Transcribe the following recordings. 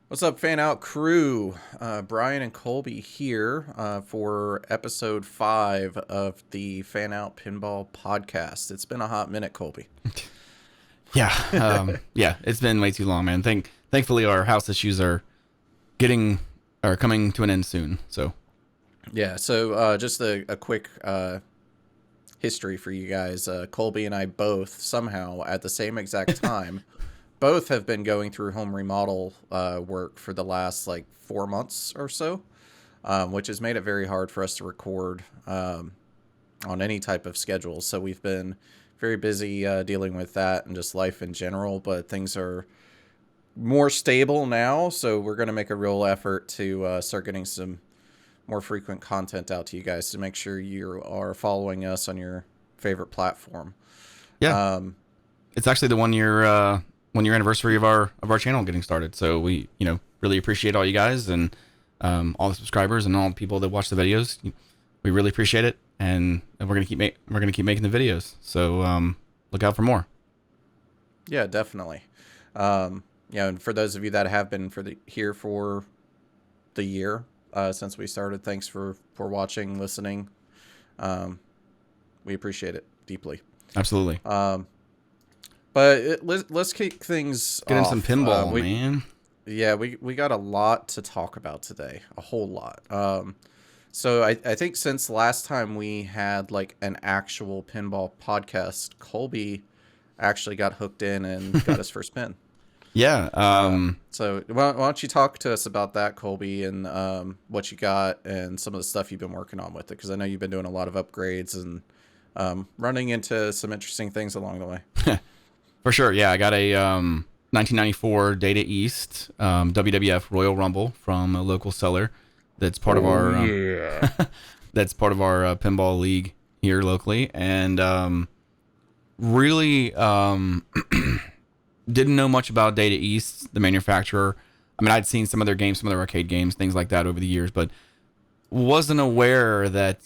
What's up, Fanout Crew? Brian and Colby here for episode 5 of the Fanout Pinball podcast. It's been a hot minute, Colby. Yeah, it's been way too long, man. Thankfully, our house issues are coming to an end soon. So, yeah. So just a quick history for you guys. Colby and I both somehow at the same exact time. Both have been going through home remodel work for the last 4 months or so, which has made it very hard for us to record on any type of schedule. So we've been very busy dealing with that and just life in general, but things are more stable now. So we're going to make a real effort to start getting some more frequent content out to you guys to make sure you are following us on your favorite platform. yeah, it's actually the 1 year anniversary of our channel getting started. So we really appreciate all you guys and all the subscribers and all the people that watch the videos. We really appreciate it, and we're gonna keep making the videos. So look out for more. Yeah, definitely. And for those of you that have been here for the year since we started, thanks for watching, listening. We appreciate it deeply. Absolutely. But let's kick things Get in off. some pinball, man. Yeah, we got a lot to talk about today, a whole lot. So I think since last time we had an actual pinball podcast, Colby actually got hooked in and got his first pin. Yeah. So why don't you talk to us about that, Colby, and what you got and some of the stuff you've been working on with it? Because I know you've been doing a lot of upgrades and running into some interesting things along the way. For sure. Yeah, I got a 1994 Data East WWF Royal Rumble from a local seller. That's part of our that's part of our pinball league here locally, and really didn't know much about Data East, the manufacturer. I mean, I'd seen some of their games, some of their arcade games, things like that over the years, but wasn't aware that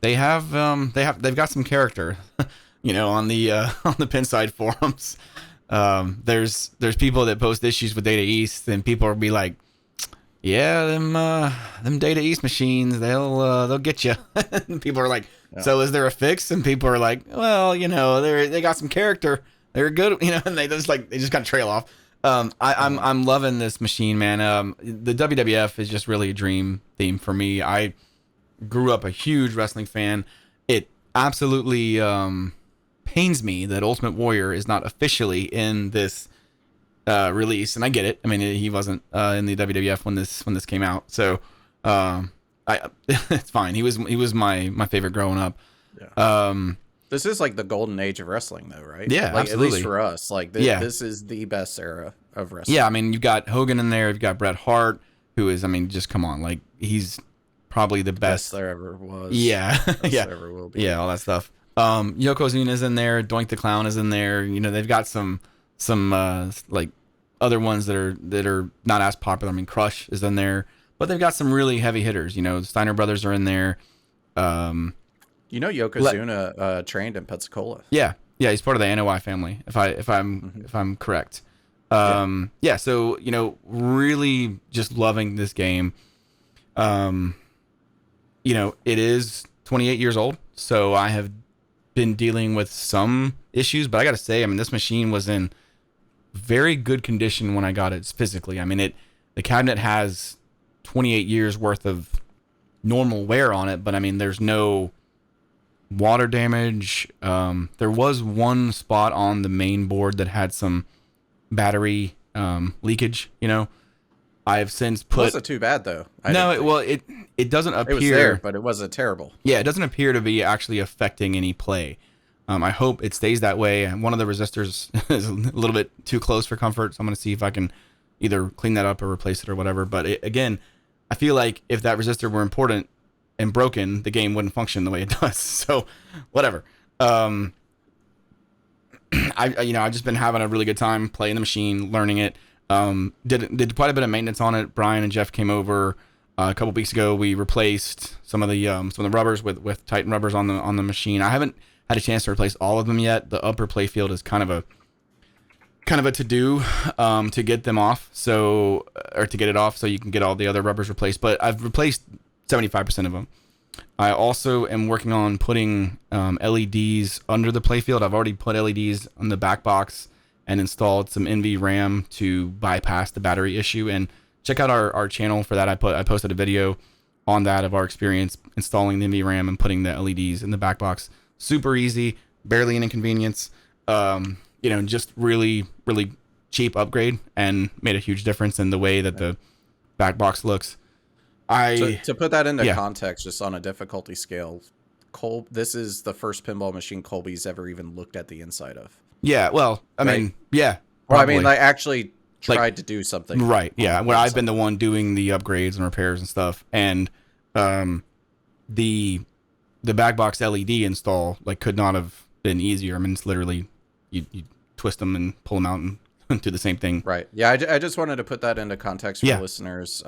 they've got some character. On the Pinside forums, there's people that post issues with Data East, and people will be like, "Yeah, them Data East machines, they'll get you." And people are like, Yeah. "So is there a fix?" And people are like, "Well, they got some character. They're good, and they just kind of trail off." I'm loving this machine, man. The WWF is just really a dream theme for me. I grew up a huge wrestling fan. It absolutely pains me that Ultimate Warrior is not officially in this release, and I get it. I mean, he wasn't in the WWF when this came out, so it's fine. He was my favorite growing up. Yeah. This is the golden age of wrestling, though, right? Yeah, absolutely. At least for us, this is the best era of wrestling. Yeah, I mean, you've got Hogan in there. You've got Bret Hart, who is, I mean, just come on, he's probably the best there ever was. Yeah, Best there ever will be. Yeah, all that stuff. Yokozuna's in there. Doink the Clown is in there. They've got some other ones that are not as popular. I mean, Crush is in there, but they've got some really heavy hitters. The Steiner brothers are in there. Yokozuna trained in Pensacola. Yeah, he's part of the NOI family. If I'm correct. Yeah. So really just loving this game. It is 28 years old, so I have been dealing with some issues, but I got to say, I mean, this machine was in very good condition when I got it physically. I mean, the cabinet has 28 years worth of normal wear on it, but I mean, there's no water damage. There was one spot on the main board that had some battery leakage. I have since put. It wasn't too bad though. It doesn't appear. It was there, but it wasn't terrible. Yeah, it doesn't appear to be actually affecting any play. I hope it stays that way. One of the resistors is a little bit too close for comfort, so I'm going to see if I can either clean that up or replace it or whatever. But again, I feel like if that resistor were important and broken, the game wouldn't function the way it does. So, whatever. I've just been having a really good time playing the machine, learning it. Did quite a bit of maintenance on it. Brian and Jeff came over a couple weeks ago. We replaced some of the rubbers with Titan rubbers on the machine. I haven't had a chance to replace all of them yet. The upper playfield is kind of kind of a to-do to get them off, so or to get it off so you can get all the other rubbers replaced. But I've replaced 75% of them. I also am working on putting LEDs under the playfield. I've already put LEDs on the back box and installed some NVRAM to bypass the battery issue. And check out our channel for that. I posted a video on that of our experience installing the NVRAM and putting the LEDs in the back box. Super easy, barely an inconvenience. Just really, really cheap upgrade and made a huge difference in the way that the back box looks. To put that into context, just on a difficulty scale, this is the first pinball machine Colby's ever even looked at the inside of. Yeah, well, I mean, yeah. Well, I mean, like actually tried to do something. Right, yeah. Where I've been the one doing the upgrades and repairs and stuff, and the back box LED install could not have been easier. I mean, it's literally you twist them and pull them out and do the same thing. Right. Yeah, I just wanted to put that into context for listeners.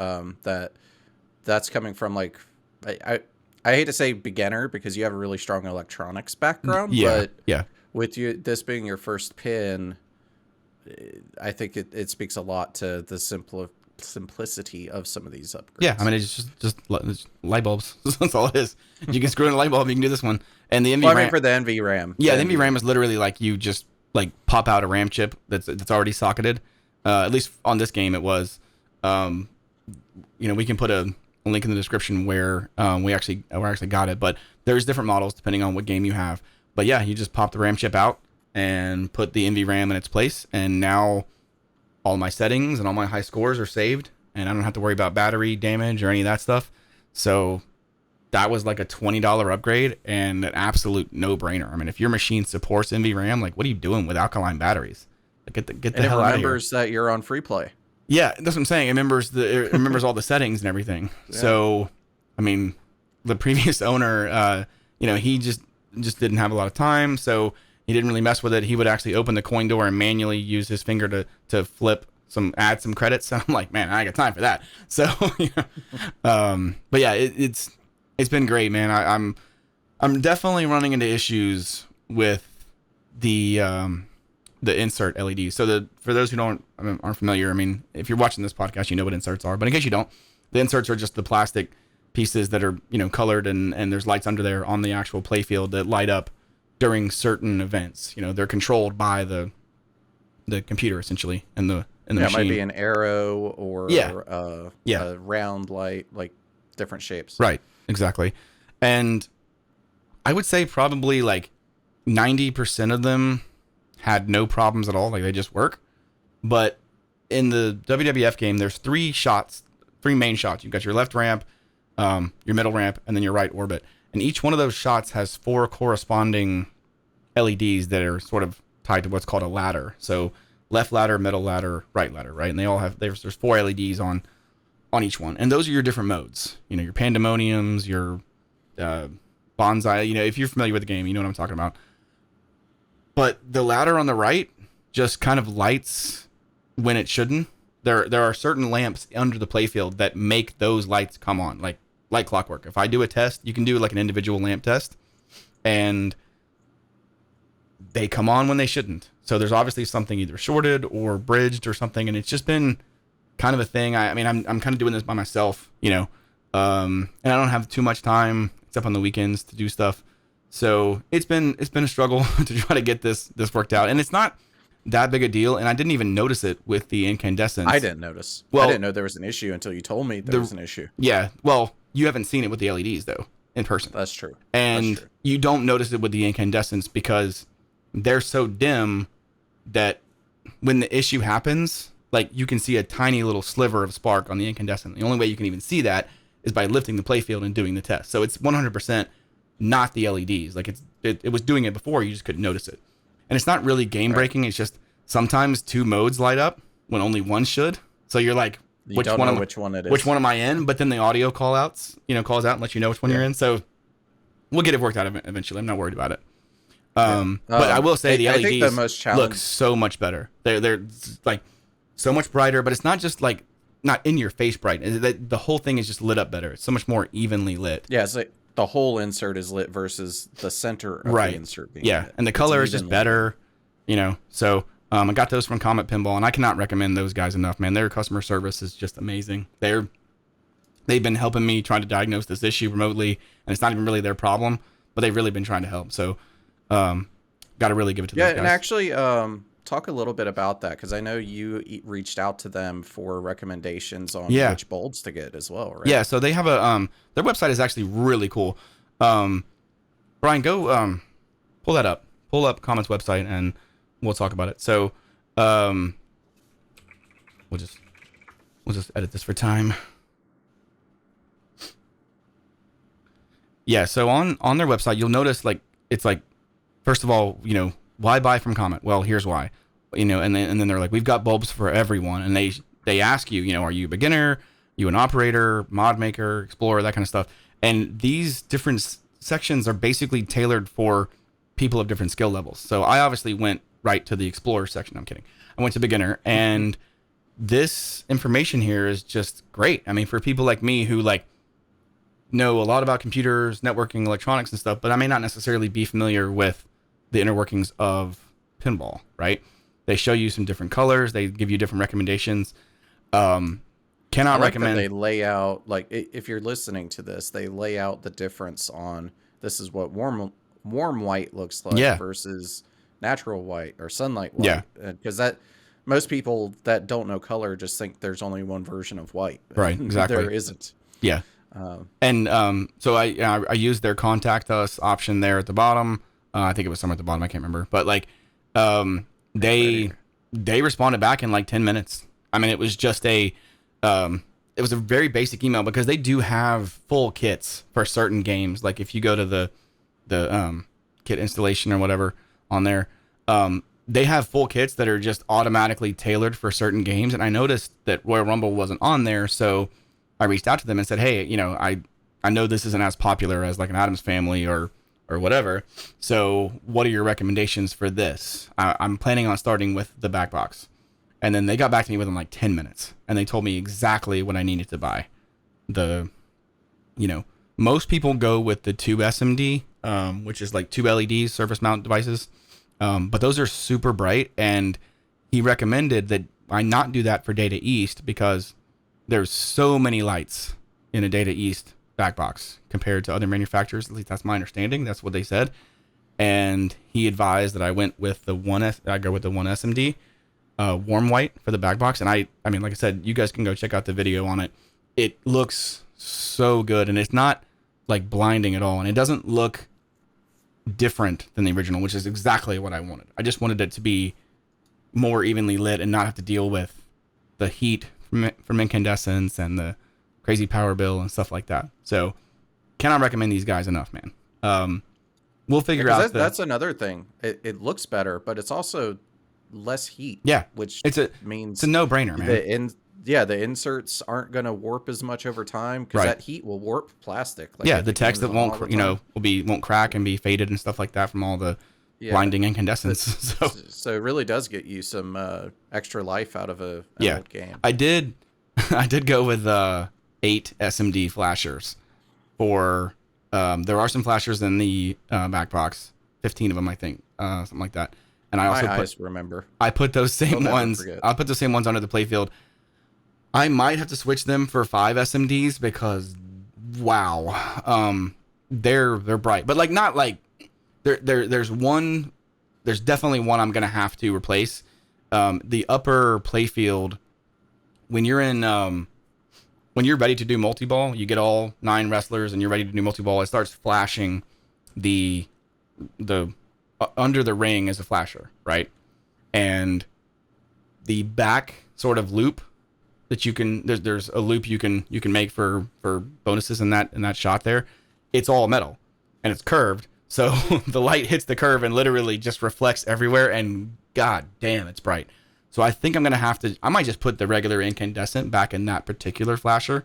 That's coming from I hate to say beginner because you have a really strong electronics background. Yeah. But with this being your first pin, I think it speaks a lot to the simplicity of some of these upgrades. Yeah, I mean, it's just light bulbs. That's all it is. You can screw in a light bulb, you can do this one. And the NVRAM. For the NVRAM. Yeah, the NVRAM is literally you just pop out a RAM chip that's already socketed. At least on this game, it was. We can put a link in the description where we actually got it, but there's different models depending on what game you have. But yeah, you just pop the RAM chip out and put the NVRAM in its place, and now all my settings and all my high scores are saved, and I don't have to worry about battery damage or any of that stuff. So that was a $20 upgrade and an absolute no-brainer. I mean, if your machine supports NVRAM, what are you doing with alkaline batteries? Get the hell out of here. It remembers that you're on free play. Yeah, that's what I'm saying. It remembers all the settings and everything. Yeah. So, I mean, the previous owner, he just didn't have a lot of time, so he didn't really mess with it. He would actually open the coin door and manually use his finger to flip add some credits. So I'm like, man, I ain't got time for that. So, but yeah, it's been great, man. I'm definitely running into issues with the insert LEDs. So for those who aren't familiar, I mean, if you're watching this podcast, you know what inserts are. But in case you don't, the inserts are just the plastic pieces that are colored and there's lights under there on the actual playfield that light up during certain events. They're controlled by the computer essentially in the machine. It might be an arrow or a round light, different shapes. Right, exactly. And I would say probably 90% of them had no problems at all. They just work. But in the WWF game, there's three main shots. You've got your left ramp, your middle ramp, and then your right orbit. And each one of those shots has 4 corresponding LEDs that are sort of tied to what's called a ladder. So left ladder, middle ladder, right ladder, right? And they all have, there's 4 LEDs on each one. And those are your different modes. Your pandemoniums, your bonsai. If you're familiar with the game, you know what I'm talking about. But the ladder on the right just kind of lights when it shouldn't. There are certain lamps under the playfield that make those lights come on, like clockwork. If I do a test, you can do an individual lamp test, and they come on when they shouldn't. So there's obviously something either shorted or bridged or something, and it's just been kind of a thing. I mean, I'm kind of doing this by myself, and I don't have too much time except on the weekends to do stuff. So it's been a struggle to try to get this worked out, and it's not that big a deal. And I didn't even notice it with the incandescents. I didn't notice. Well, I didn't know there was an issue until you told me there was an issue. Yeah. Well, you haven't seen it with the LEDs though in person. That's true. And you don't notice it with the incandescents because they're so dim that when the issue happens, you can see a tiny little sliver of spark on the incandescent. The only way you can even see that is by lifting the playfield and doing the test. So it's 100% not the LEDs. It was doing it before, you just couldn't notice it. And it's not really game breaking. Right. It's just sometimes 2 modes light up when only one should. So you're which one it is. Which one am I in? But then the audio calls out and lets you know which one you're in. So we'll get it worked out eventually. I'm not worried about it. But I will say the LEDs look so much better. They're so much brighter, but it's not just not in your face bright. The whole thing is just lit up better. It's so much more evenly lit. Yeah, it's the whole insert is lit versus the center of the insert being lit. And the color is just better, So I got those from Comet Pinball, and I cannot recommend those guys enough, man. Their customer service is just amazing. They've been helping me trying to diagnose this issue remotely, and it's not even really their problem, but they've really been trying to help. So, got to really give it to those guys. Yeah, and actually, talk a little bit about that, because I know you reached out to them for recommendations on which bulbs to get as well, right? Yeah, so they have a their website is actually really cool. Brian, go pull that up. Pull up Comet's website, and we'll talk about it. So, we'll just edit this for time. Yeah, so on their website, you'll notice it's like, first of all, why buy from Comet? Well, here's why. And then they're like, we've got bulbs for everyone, and they ask you, are you a beginner, you an operator, mod maker, explorer, that kind of stuff. And these different sections are basically tailored for people of different skill levels. So I obviously went right to the explorer section. I'm kidding. I went to beginner, and this information here is just great. I mean, for people like me who know a lot about computers, networking, electronics and stuff, but I may not necessarily be familiar with the inner workings of pinball, right? They show you some different colors. They give you different recommendations. Cannot recommend. That they lay out, if you're listening to this, they lay out the difference on this is what warm white looks like versus natural white or sunlight white. Yeah. Because most people that don't know color just think there's only one version of white. Right, exactly. There isn't. Yeah. So I used their contact us option there at the bottom. I think it was somewhere at the bottom. I can't remember. But they responded back in 10 minutes. I mean, it was just it was a very basic email, because they do have full kits for certain games. Like if you go to the kit installation or whatever on there, they have full kits that are just automatically tailored for certain games. And I noticed that Royal Rumble wasn't on there, so I reached out to them and said, hey, I know this isn't as popular as an Addams Family or whatever. So what are your recommendations for this? I'm planning on starting with the back box. And then they got back to me within 10 minutes, and they told me exactly what I needed to buy. Most people go with the tube SMD, which is two LEDs, surface mount devices. But those are super bright, and he recommended that I not do that for Data East, because there's so many lights in a Data East back box compared to other manufacturers. At least that's my understanding. That's what they said. And he advised that I went with the one SMD, warm white for the back box. And I mean, like I said, you guys can go check out the video on it. It looks so good, and it's not blinding at all. And it doesn't look different than the original, which is exactly what I wanted. I just wanted it to be more evenly lit and not have to deal with the heat from incandescence and the crazy power bill and stuff like that. So cannot recommend these guys enough, man. We'll figure out. That's another thing. It looks better, but it's also less heat. Yeah, which means it's a no-brainer, man. The inserts aren't going to warp as much over time, because that heat will warp plastic. The text that won't crack and be faded and stuff like that from all the blinding incandescence. So it really does get you some extra life out of an old game. I did go with 8 SMD flashers for. There are some flashers in the back box, 15 of them, I think, something like that. And I also remember. I put those same ones. I'll put the same ones under the playfield. I might have to switch them for 5 SMDs, because wow, they're bright, but there's definitely one I'm gonna have to replace. The upper playfield, when you're ready to do multi-ball, you get all 9 wrestlers and you're ready to do multi-ball, it starts flashing the under the ring as a flasher, right? And the back sort of loop that you can, there's a loop you can make for bonuses in that shot there. It's all metal and it's curved, so the light hits the curve and literally just reflects everywhere, and god damn, it's bright. So I think I might just put the regular incandescent back in that particular flasher,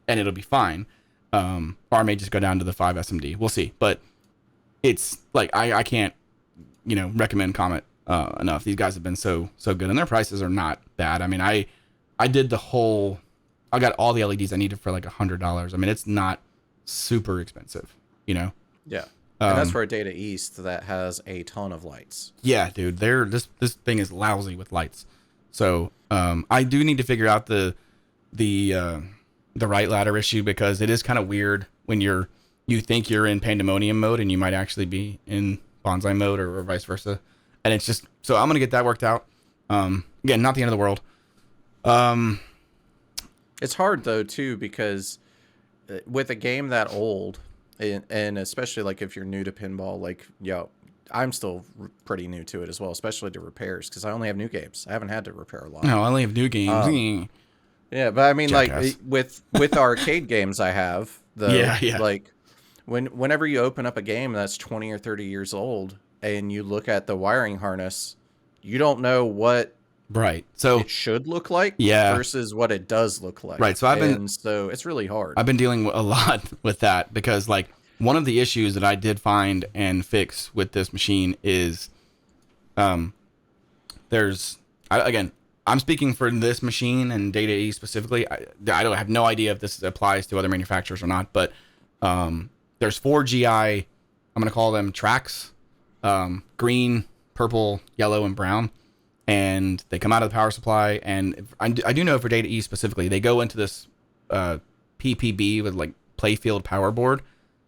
and it'll be fine. Or I may just go down to the 5 SMD. We'll see. But it's I can't recommend Comet enough. These guys have been so good, and their prices are not bad. I mean, I got all the LEDs I needed for $100. I mean, it's not super expensive, Yeah. And that's for a Data East that has a ton of lights. Yeah, dude, this thing is lousy with lights. So I do need to figure out the right ladder issue, because it is kind of weird when you think you're in pandemonium mode and you might actually be in bonsai mode, or vice versa. And it's just, so I'm gonna get that worked out. Again, not the end of the world. It's hard though too, because with a game that old, and especially like if you're new to pinball, like I'm still pretty new to it as well, especially to repairs, because I only have new games. I haven't had to repair a lot. No, I only have new games. Yeah, but I mean, Jackass. like with arcade games, I have like whenever you open up a game that's 20 or 30 years old and you look at the wiring harness, you don't know what so it should look like versus what it does look like. Right. So so it's really hard. I've been dealing a lot with that, because like one of the issues that I did find and fix with this machine is I'm speaking for this machine and Data E specifically. I don't have no idea if this applies to other manufacturers or not, but there's 4 GI, I'm going to call them tracks, green, purple, yellow, and brown. And they come out of the power supply. And I do know for Data E specifically, they go into this PPB with like playfield power board.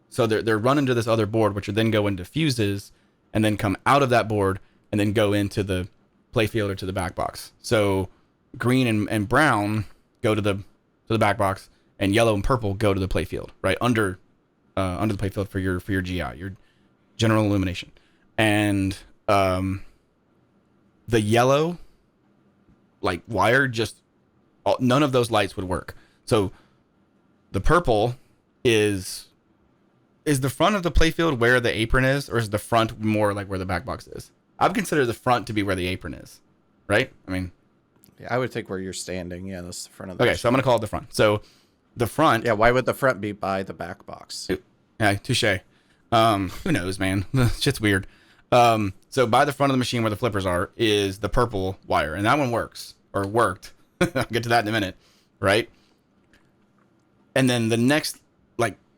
So they're run into this other board, which would then go into fuses and then come out of that board and then go into the playfield or to the back box. So green and brown go to the back box, and yellow and purple go to the playfield, right under the playfield for your GI, your general illumination. And the yellow like wire, none of those lights would work. So the purple is the front of the playfield where the apron is, or is the front more like where the back box is? I would consider the front to be where the apron is, right? I mean, yeah, I would think where you're standing. Yeah, that's the front of the machine. So I'm going to call it the front. So the front. Yeah, why would the front be by the back box? Yeah, touche. Who knows, man? Shit's weird. So by the front of the machine where the flippers are is the purple wire, and that one works, or worked. I'll get to that in a minute, right? And then the next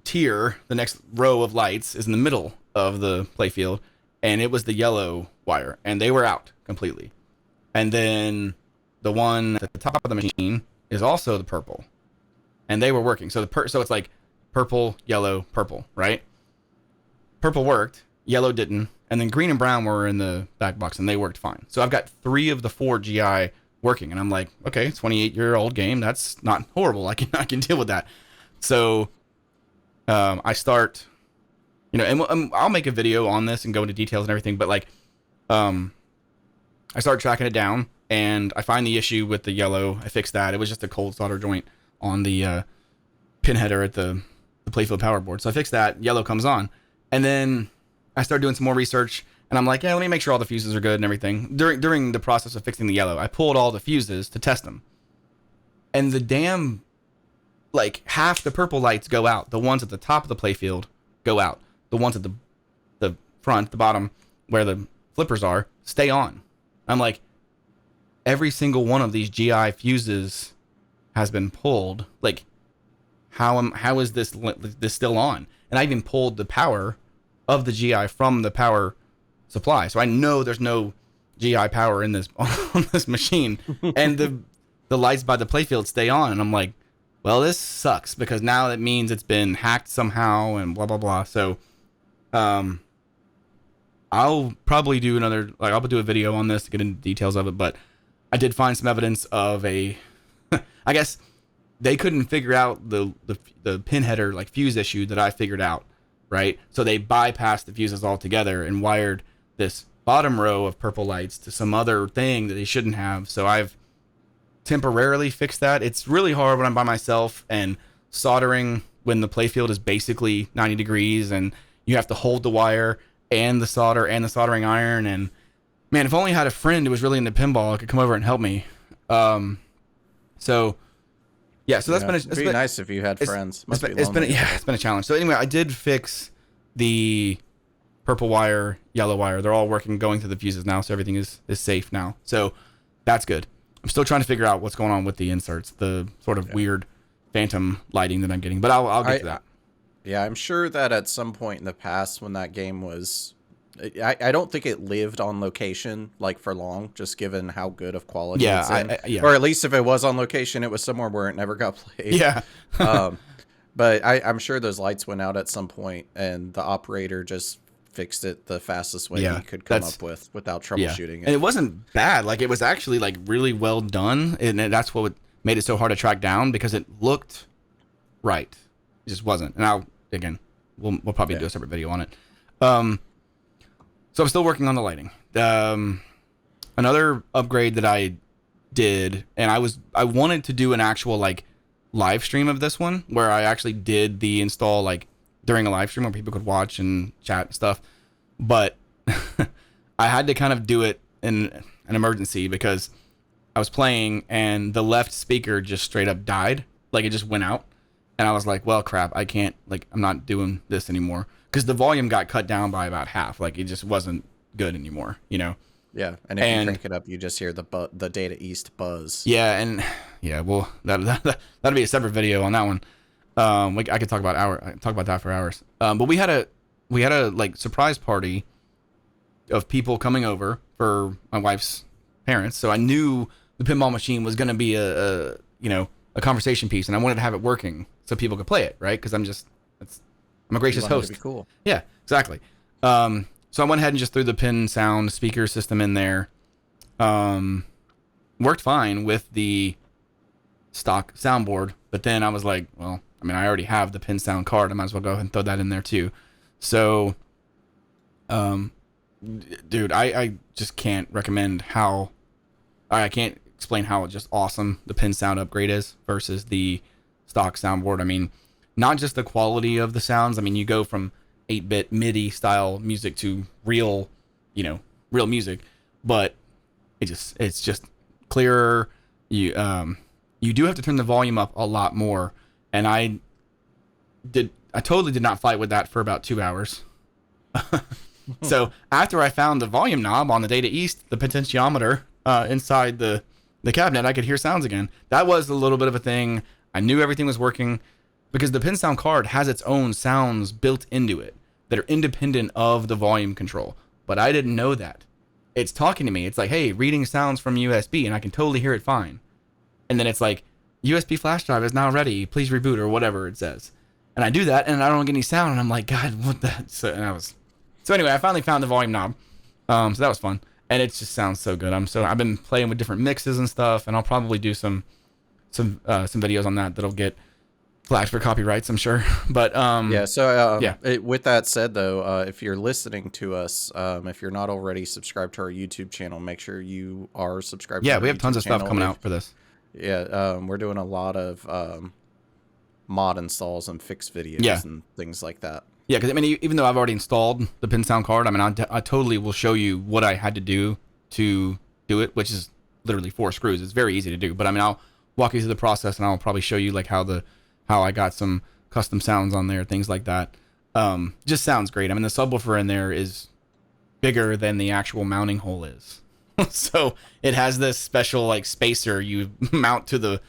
tier, the next row of lights is in the middle of the playfield, and it was the yellow wire, and they were out completely. And then the one at the top of the machine is also the purple, and they were working. So so it's like purple, yellow, purple, right? Purple worked, yellow didn't, and then green and brown were in the back box, and they worked fine. So I've got 3 of the 4 GI working, and I'm like, okay, 28-year-old game, that's not horrible. I can deal with that. So I start, and I'll make a video on this and go into details and everything, but I start tracking it down, and I find the issue with the yellow. I fixed that. It was just a cold solder joint on the pin header at the playfield power board. So I fixed that. Yellow comes on, and then I start doing some more research, and I'm like, yeah, let me make sure all the fuses are good and everything. During the process of fixing the yellow, I pulled all the fuses to test them, and the damn half the purple lights go out. The ones at the top of the playfield go out. The ones at the front, the bottom, where the flippers are, stay on. I'm like, every single one of these GI fuses has been pulled. Like, how is this still on? And I even pulled the power of the GI from the power supply, so I know there's no GI power in this on this machine. And the lights by the playfield stay on, and I'm like, well, this sucks, because now that means it's been hacked somehow and blah, blah, blah. So, I'll probably do I'll do a video on this to get into details of it, but I did find some evidence of I guess they couldn't figure out the pin header, fuse issue that I figured out, right? So they bypassed the fuses altogether and wired this bottom row of purple lights to some other thing that they shouldn't have. So I've temporarily fixed that. It's really hard when I'm by myself and soldering when the playfield is basically 90 degrees and you have to hold the wire and the solder and the soldering iron. And man, if I only had a friend who was really into pinball, I could come over and help me. So that's been it'd be nice if you had friends. It's been a challenge. So anyway, I did fix the purple wire, yellow wire. They're all working, going through the fuses now, so everything is safe now. So that's good. I'm still trying to figure out what's going on with the inserts, the sort of weird phantom lighting that I'm getting, but I'll get to that. Yeah, I'm sure that at some point in the past when that game was... I don't think it lived on location like for long, just given how good of quality Yeah, it's in. yeah. Or at least if it was on location, it was somewhere where it never got played. Yeah. But I'm sure those lights went out at some point, and the operator just fixed it the fastest way he could come up with without troubleshooting it. And it wasn't bad. Like, it was actually like really well done, and that's what made it so hard to track down, because it looked right. It just wasn't. And again, we'll probably do a separate video on it. So I'm still working on the lighting. Another upgrade that I did, and I wanted to do an actual like live stream of this one, where I actually did the install like during a live stream where people could watch and chat and stuff. But I had to kind of do it in an emergency, because I was playing and the left speaker just straight up died. Like, it just went out. And I was like, well, crap, I can't, like, I'm not doing this anymore. Because the volume got cut down by about half. Like, it just wasn't good anymore, you know? Yeah, and if you crank it up, you just hear the Data East buzz. Yeah, and yeah, well, that'll be a separate video on that one. I could talk about that for hours. But we had a like surprise party of people coming over for my wife's parents, so I knew the pinball machine was going to be a conversation piece, and I wanted to have it working so people could play it, right? Because I'm a gracious host. To be cool. Yeah, exactly. So I went ahead and just threw the pin sound speaker system in there. Worked fine with the stock soundboard, but then I was like, well, I mean, I already have the pin sound card. I might as well go ahead and throw that in there too. So, dude, I just can't recommend how... I can't explain how just awesome the pin sound upgrade is versus the stock soundboard. I mean, not just the quality of the sounds. I mean, you go from 8-bit MIDI style music to real music, but it's just clearer. You do have to turn the volume up a lot more, and I totally did not fight with that for about 2 hours. So after I found the volume knob on the Data East, the potentiometer inside the cabinet, I could hear sounds again. That was a little bit of a thing. I knew everything was working, because the pin sound card has its own sounds built into it that are independent of the volume control. But I didn't know that. It's talking to me. It's like, hey, reading sounds from USB, and I can totally hear it fine. And then it's like, USB flash drive is now ready. Please reboot, or whatever it says. And I do that, and I don't get any sound, and I'm like, God, what the... So anyway, I finally found the volume knob. So that was fun. And it just sounds so good. I've been playing with different mixes and stuff, and I'll probably do some videos on that'll get flagged for copyrights, I'm sure. But with that said, though, if you're listening to us, if you're not already subscribed to our YouTube channel, make sure you are subscribed. Yeah, we have tons of stuff coming out for this. Yeah, we're doing a lot of mod installs and fix videos and things like that. Yeah, because I mean, even though I've already installed the pin sound card, I mean, I totally will show you what I had to do to do it, which is literally 4 screws. It's very easy to do. But I mean, I'll walk you through the process, and I'll probably show you like how I got some custom sounds on there, things like that. Just sounds great. I mean, the subwoofer in there is bigger than the actual mounting hole is. So it has this special like spacer you mount to the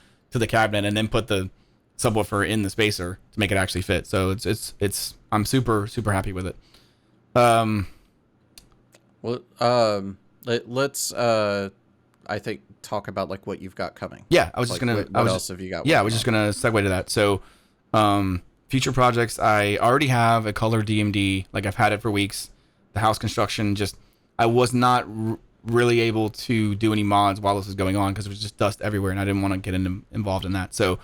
cabinet, and then put the subwoofer in the spacer to make it actually fit. So it's I'm super happy with it. Let's I think talk about like what you've got coming. Yeah, I was just gonna. What else have you got? Yeah, I was just gonna segue to that. So, future projects. I already have a color DMD. Like, I've had it for weeks. The house construction, I was not really able to do any mods while this was going on, because it was just dust everywhere, and I didn't want to get involved in that. So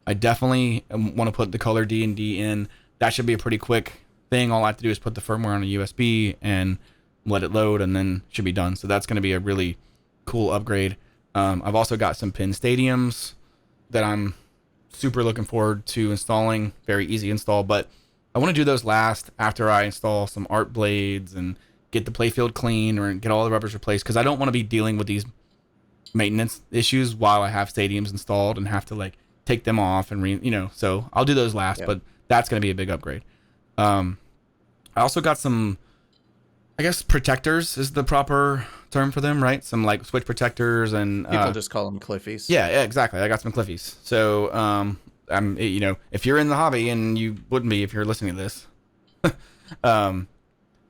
I definitely want to put the color D&D in. That should be a pretty quick thing. All I have to do is put the firmware on a USB and let it load, and then it should be done. So that's going to be a really cool upgrade. I've also got some pin stadiums that I'm super looking forward to installing. Very easy install, but I want to do those last after I install some Artblades and get the playfield clean or get all the rubbers replaced, because I don't want to be dealing with these maintenance issues while I have stadiums installed and have to like take them off and so I'll do those last. But that's going to be a big upgrade. I also got some, I guess, protectors is the proper term for them, right? Some like switch protectors, and people just call them Cliffies. Yeah, exactly. I got some Cliffies. So if you're in the hobby, and you wouldn't be if you're listening to this,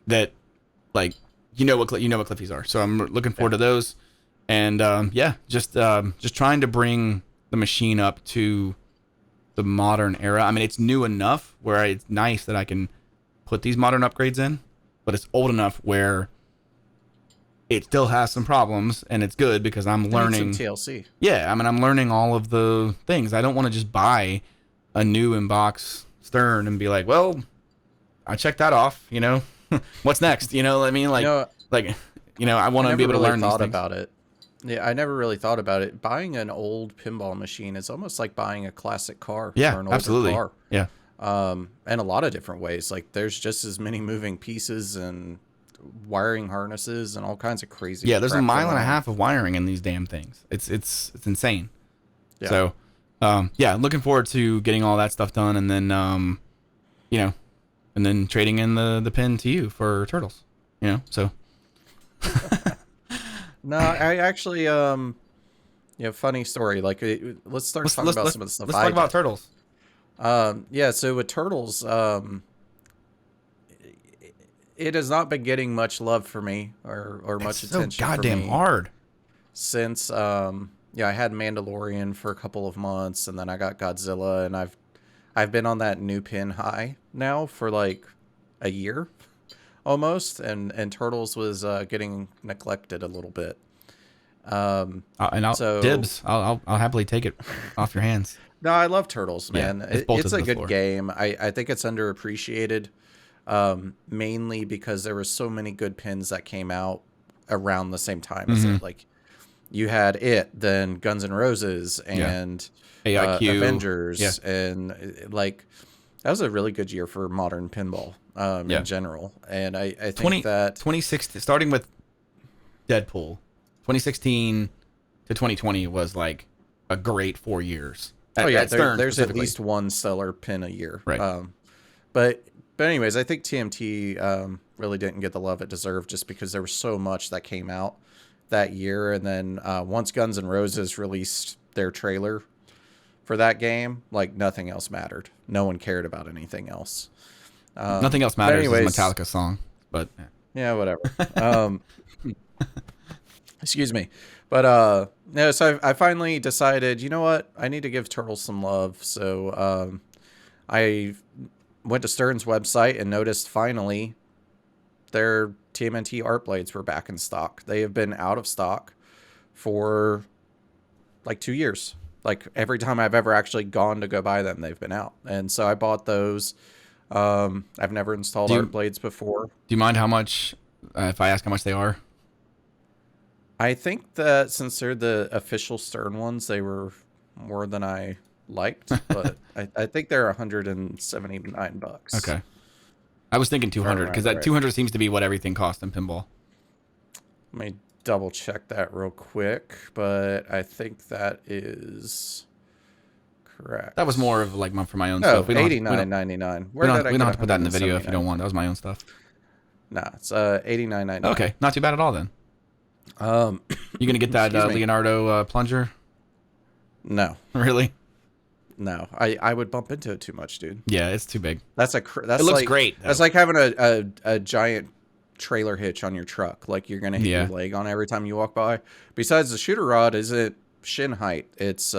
that like you know what Cliffies are. So I'm looking forward to those, and just trying to bring the machine up to the modern era. I mean, it's new enough where it's nice that I can put these modern upgrades in, but it's old enough where it still has some problems, and it's good because I'm learning some TLC. Yeah, I mean, I'm learning all of the things. I don't want to just buy a new in-box stern and be like, well, I checked that off, what's next? You know what I mean? Like, I want to be able to learn these things. About it. Yeah, I never really thought about it. Buying an old pinball machine is almost like buying a classic car. Yeah, or an older absolutely. Car. Yeah. In a lot of different ways. Like, there's just as many moving pieces and wiring harnesses and all kinds of crazy. Yeah, there's a mile and a half of wiring in these damn things. It's insane. Yeah. So, looking forward to getting all that stuff done, and then, and then trading in the pin to you for turtles. So. No, I actually, funny story. Like, let's talking about some of the stuff. Let's talk about turtles. So with turtles, it has not been getting much love for me or much attention. So goddamn for me hard. Since I had Mandalorian for a couple of months, and then I got Godzilla, and I've been on that new pin high now for like a year almost, and Turtles was getting neglected a little bit. Dibs. I'll happily take it off your hands. No, I love Turtles, man. Yeah, it's a good game. I think it's underappreciated, mainly because there were so many good pins that came out around the same time as it. Like, you had it, then Guns N' Roses, and AIQ. Avengers, and like that was a really good year for modern pinball in general. And I think that 2016, starting with Deadpool, 2016 to 2020 was like a great 4 years. There's at least one stellar pin a year. Right. But anyways, I think TMT really didn't get the love it deserved just because there was so much that came out that year. And then once Guns N' Roses released their trailer for that game, like, nothing else mattered. No one cared about anything else. Nothing else matters is a Metallica song, but yeah, whatever. Excuse me. But so I finally decided, you know what? I need to give Turtles some love. So I went to Stern's website and noticed finally their Tmnt Artblades were back in stock. They have been out of stock for like 2 years. Like, every time I've ever actually gone to go buy them, they've been out. And so I bought those. I've never installed Artblades before. Do you mind how much, if I ask how much they are? I think that since they're the official Stern ones, they were more than I liked, but I think they're $179. Okay. I was thinking 200 because that 200 seems to be what everything costs in pinball. Let me double check that real quick, but I think that is correct. That was more of like for my own stuff. $89.99. We don't have to put that in the video if you don't want. That was my own stuff. Nah, it's $89.99. Okay, not too bad at all then. You gonna get that Leonardo plunger? No. Really? No, I would bump into it too much, dude. Yeah, it's too big. It looks great. Though. That's like having a giant trailer hitch on your truck. Like, you're gonna hit your leg on every time you walk by. Besides, the shooter rod isn't shin height; it's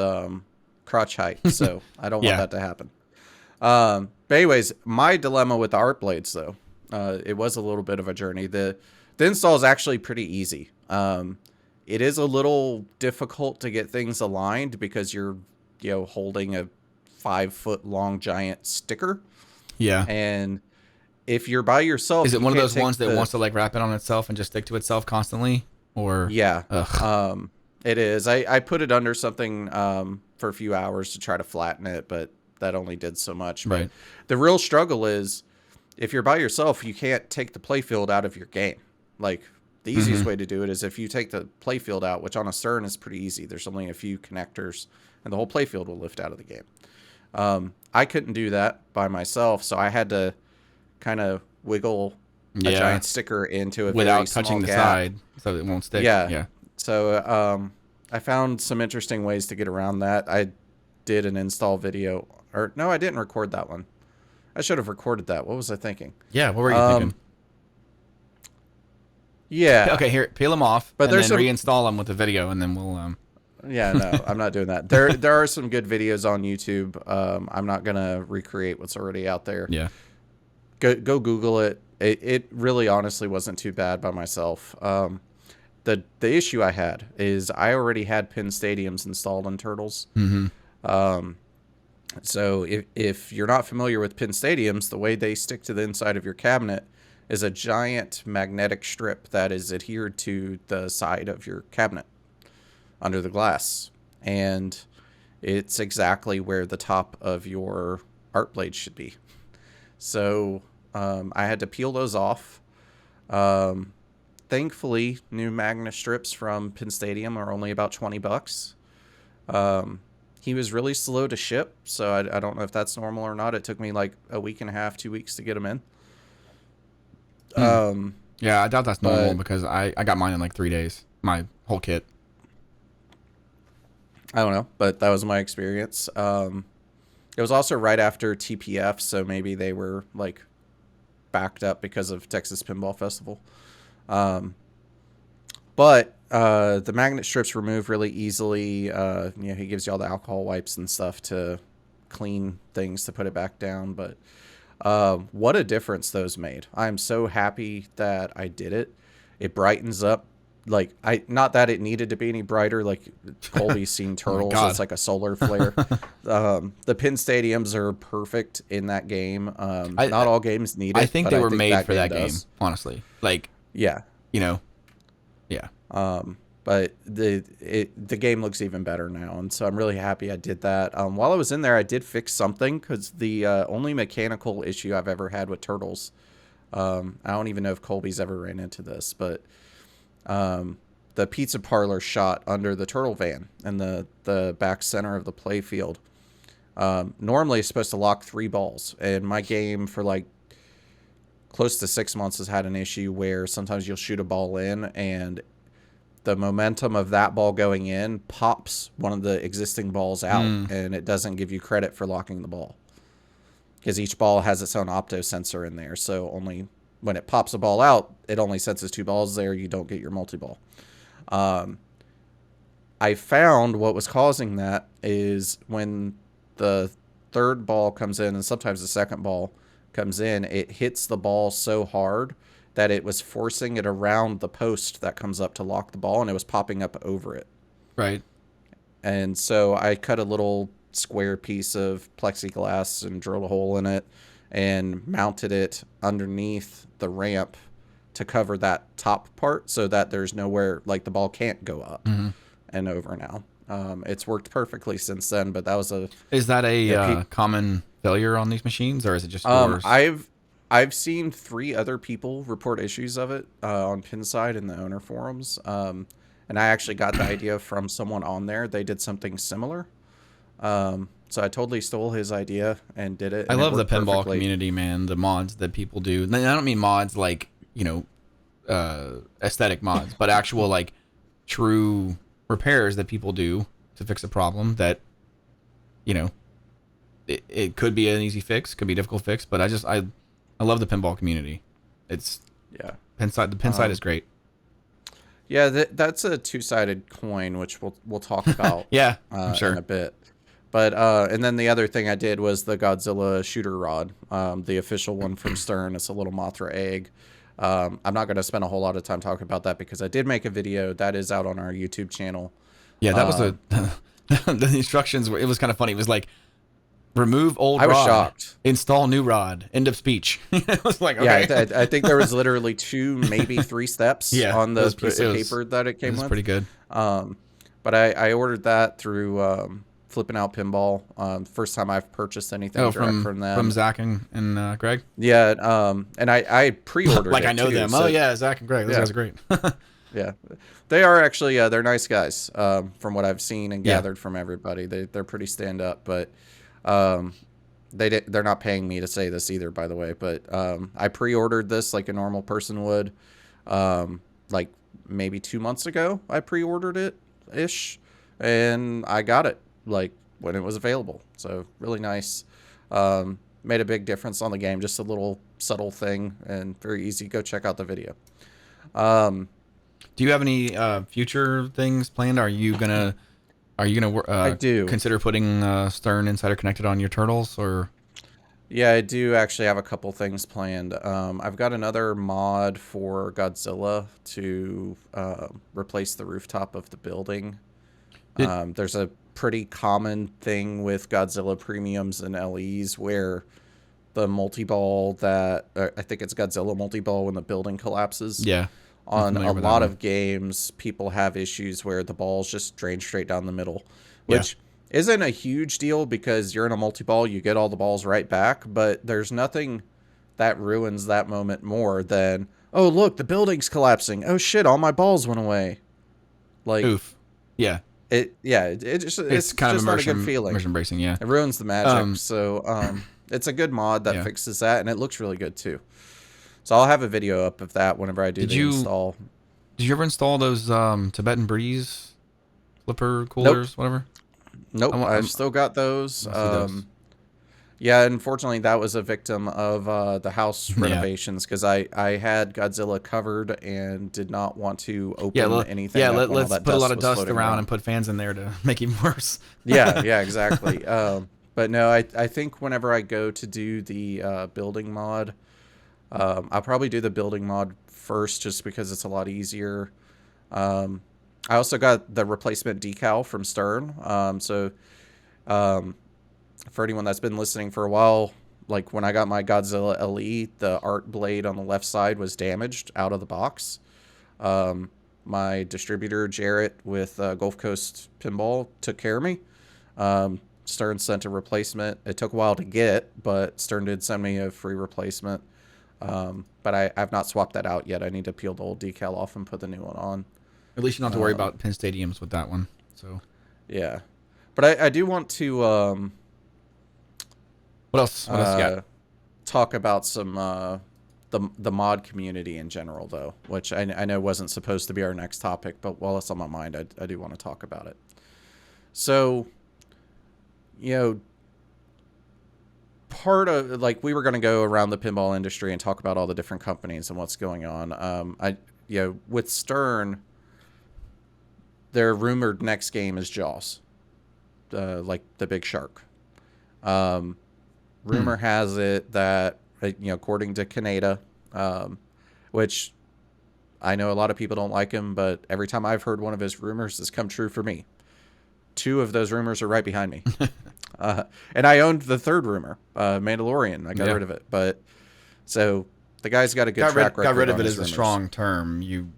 crotch height. So I don't want that to happen. But anyways, my dilemma with the Artblades, though, it was a little bit of a journey. The install is actually pretty easy. It is a little difficult to get things aligned because you're, holding a 5-foot long giant sticker. Yeah. And if you're by yourself, is it one of those ones that wants to like wrap it on itself and just stick to itself constantly? Or it is. I put it under something for a few hours to try to flatten it, but that only did so much. Right. But the real struggle is if you're by yourself, you can't take the playfield out of your game. Like, the easiest way to do it is if you take the playfield out, which on a Stern is pretty easy. There's only a few connectors, and the whole playfield will lift out of the game. I couldn't do that by myself, so I had to kind of wiggle a giant sticker into it without touching the side, so it won't stick. Yeah. So I found some interesting ways to get around that. did an install video. Or no, I didn't record that one. I should have recorded that. What was I thinking? Yeah, what were you thinking? Yeah. Okay, here, peel them off, But and then there's reinstall them with the video, and then we'll Yeah, no, I'm not doing that. There are some good videos on YouTube. I'm not gonna recreate what's already out there. Yeah. Go Google it. It really honestly wasn't too bad by myself. The issue I had is I already had pin stadiums installed on Turtles. Mm-hmm. So if you're not familiar with pin stadiums, the way they stick to the inside of your cabinet is a giant magnetic strip that is adhered to the side of your cabinet under the glass, and it's exactly where the top of your art blade should be. So I had to peel those off. Thankfully, new magnet strips from Pin Stadium are only about $20. He was really slow to ship, so I don't know if that's normal or not. It took me like a week and a half, 2 weeks to get them in. Yeah, I doubt that's normal because I got mine in like 3 days. My whole kit. I don't know, but that was my experience. It was also right after TPF, so maybe they were like backed up because of Texas Pinball Festival. But the magnet strips remove really easily. He gives you all the alcohol wipes and stuff to clean things to put it back down. But what a difference those made. I'm so happy that I did it. It brightens up. Like, not that it needed to be any brighter. Like, Colby's seen Turtles. It's like a solar flare. The pin stadiums are perfect in that game. Not all games need it. I think they were made for that game, honestly. Like, yeah. Yeah. But the game looks even better now, and so I'm really happy I did that. While I was in there, I did fix something, because the only mechanical issue I've ever had with Turtles, I don't even know if Colby's ever ran into this, but the pizza parlor shot under the turtle van in the back center of the play field. Normally it's supposed to lock 3 balls, and my game for like close to 6 months has had an issue where sometimes you'll shoot a ball in, and the momentum of that ball going in pops one of the existing balls out, and it doesn't give you credit for locking the ball, because each ball has its own opto sensor in there. So only when it pops a ball out, it only senses 2 balls there. You don't get your multi-ball. I found what was causing that is when the third ball comes in, and sometimes the second ball comes in, it hits the ball so hard that it was forcing it around the post that comes up to lock the ball, and it was popping up over it. Right. And so I cut a little square piece of plexiglass and drilled a hole in it and mounted it underneath the ramp to cover that top part, so that there's nowhere, like, the ball can't go up and over now. It's worked perfectly since then, but that was Is that a common failure on these machines, or is it just yours? I've seen 3 other people report issues of it on Pinside in the owner forums. And I actually got the idea from someone on there. They did something similar. So I totally stole his idea and did it. I love the pinball perfectly. community, man. The mods that people do. And I don't mean mods like, aesthetic mods, but actual, like, true repairs that people do to fix a problem that, it could be an easy fix, could be a difficult fix, but I love the pinball community. It's Pinside. The Pinside is great. Yeah, that's a 2-sided coin, which we'll talk about. Yeah, I'm sure in a bit. But and then the other thing I did was the Godzilla Shooter Rod, the official one from Stern. It's a little Mothra egg. I'm not going to spend a whole lot of time talking about that because I did make a video that is out on our YouTube channel. Yeah, that was the instructions. It was kind of funny. It was like, remove old rod. I was shocked. Install new rod. End of speech. It was like, okay. Yeah, I think there was literally 2, maybe 3 steps on the piece of paper that it came with. It was pretty good. But I ordered that through Flipping Out Pinball. First time I've purchased anything direct from them. From Zach and Greg? Yeah, and I pre-ordered like it I know too, them. so, Oh, yeah, Zach and Greg. Those guys are great. Yeah, they are actually, they're nice guys from what I've seen and gathered from everybody. They're pretty stand-up, but... they're not paying me to say this either, by the way, but I pre-ordered this like a normal person would. Like maybe 2 months ago I pre-ordered it ish, and I got it like when it was available. So really nice. Made a big difference on the game. Just a little subtle thing and very easy. Go check out the video. Do you have any future things planned? Are you gonna I do. consider putting Stern Insider Connected on your turtles, or? Yeah, I do actually have a couple things planned. I've got another mod for Godzilla to replace the rooftop of the building. There's a pretty common thing with Godzilla premiums and LEs where the multi-ball that I think it's Godzilla multi-ball when the building collapses. Yeah. On a lot of games, people have issues where the balls just drain straight down the middle, which isn't a huge deal because you're in a multi-ball, you get all the balls right back, but there's nothing that ruins that moment more than, oh, look, the building's collapsing. Oh, shit, all my balls went away. Like, oof. Yeah. It's kind of just not a good feeling. Immersion bracing, yeah. It ruins the magic. So it's a good mod that fixes that, and it looks really good too. So I'll have a video up of that whenever I do the install. Did you ever install those Tibetan Breeze flipper coolers, whatever? Nope, I've still got those. Yeah, unfortunately, that was a victim of the house renovations because I had Godzilla covered and did not want to open anything. Yeah, let's put a lot of dust around and put fans in there to make it worse. yeah, exactly. But no, I think whenever I go to do the building mod, I'll probably do the building mod first just because it's a lot easier. I also got the replacement decal from Stern. For anyone that's been listening for a while, like when I got my Godzilla LE, the art blade on the left side was damaged out of the box. My distributor, Jarrett, with Gulf Coast Pinball, took care of me. Stern sent a replacement. It took a while to get, but Stern did send me a free replacement. But I've not swapped that out yet. I need to peel the old decal off and put the new one on. At least you don't have to worry about pin stadiums with that one. So yeah, but I do want to what else you got? Talk about some the mod community in general, though, which I know wasn't supposed to be our next topic, but while it's on my mind, I do want to talk about it. So, part of, like, we were going to go around the pinball industry and talk about all the different companies and what's going on. With Stern, their rumored next game is Jaws, like the big shark. Rumor has it that, according to Kaneda, which I know a lot of people don't like him, but every time I've heard one of his rumors, it's come true for me. 2 of those rumors are right behind me. And I owned the 3rd rumor, Mandalorian. I got rid of it. But so the guy's got a good track record. Got rid of it is a strong term. You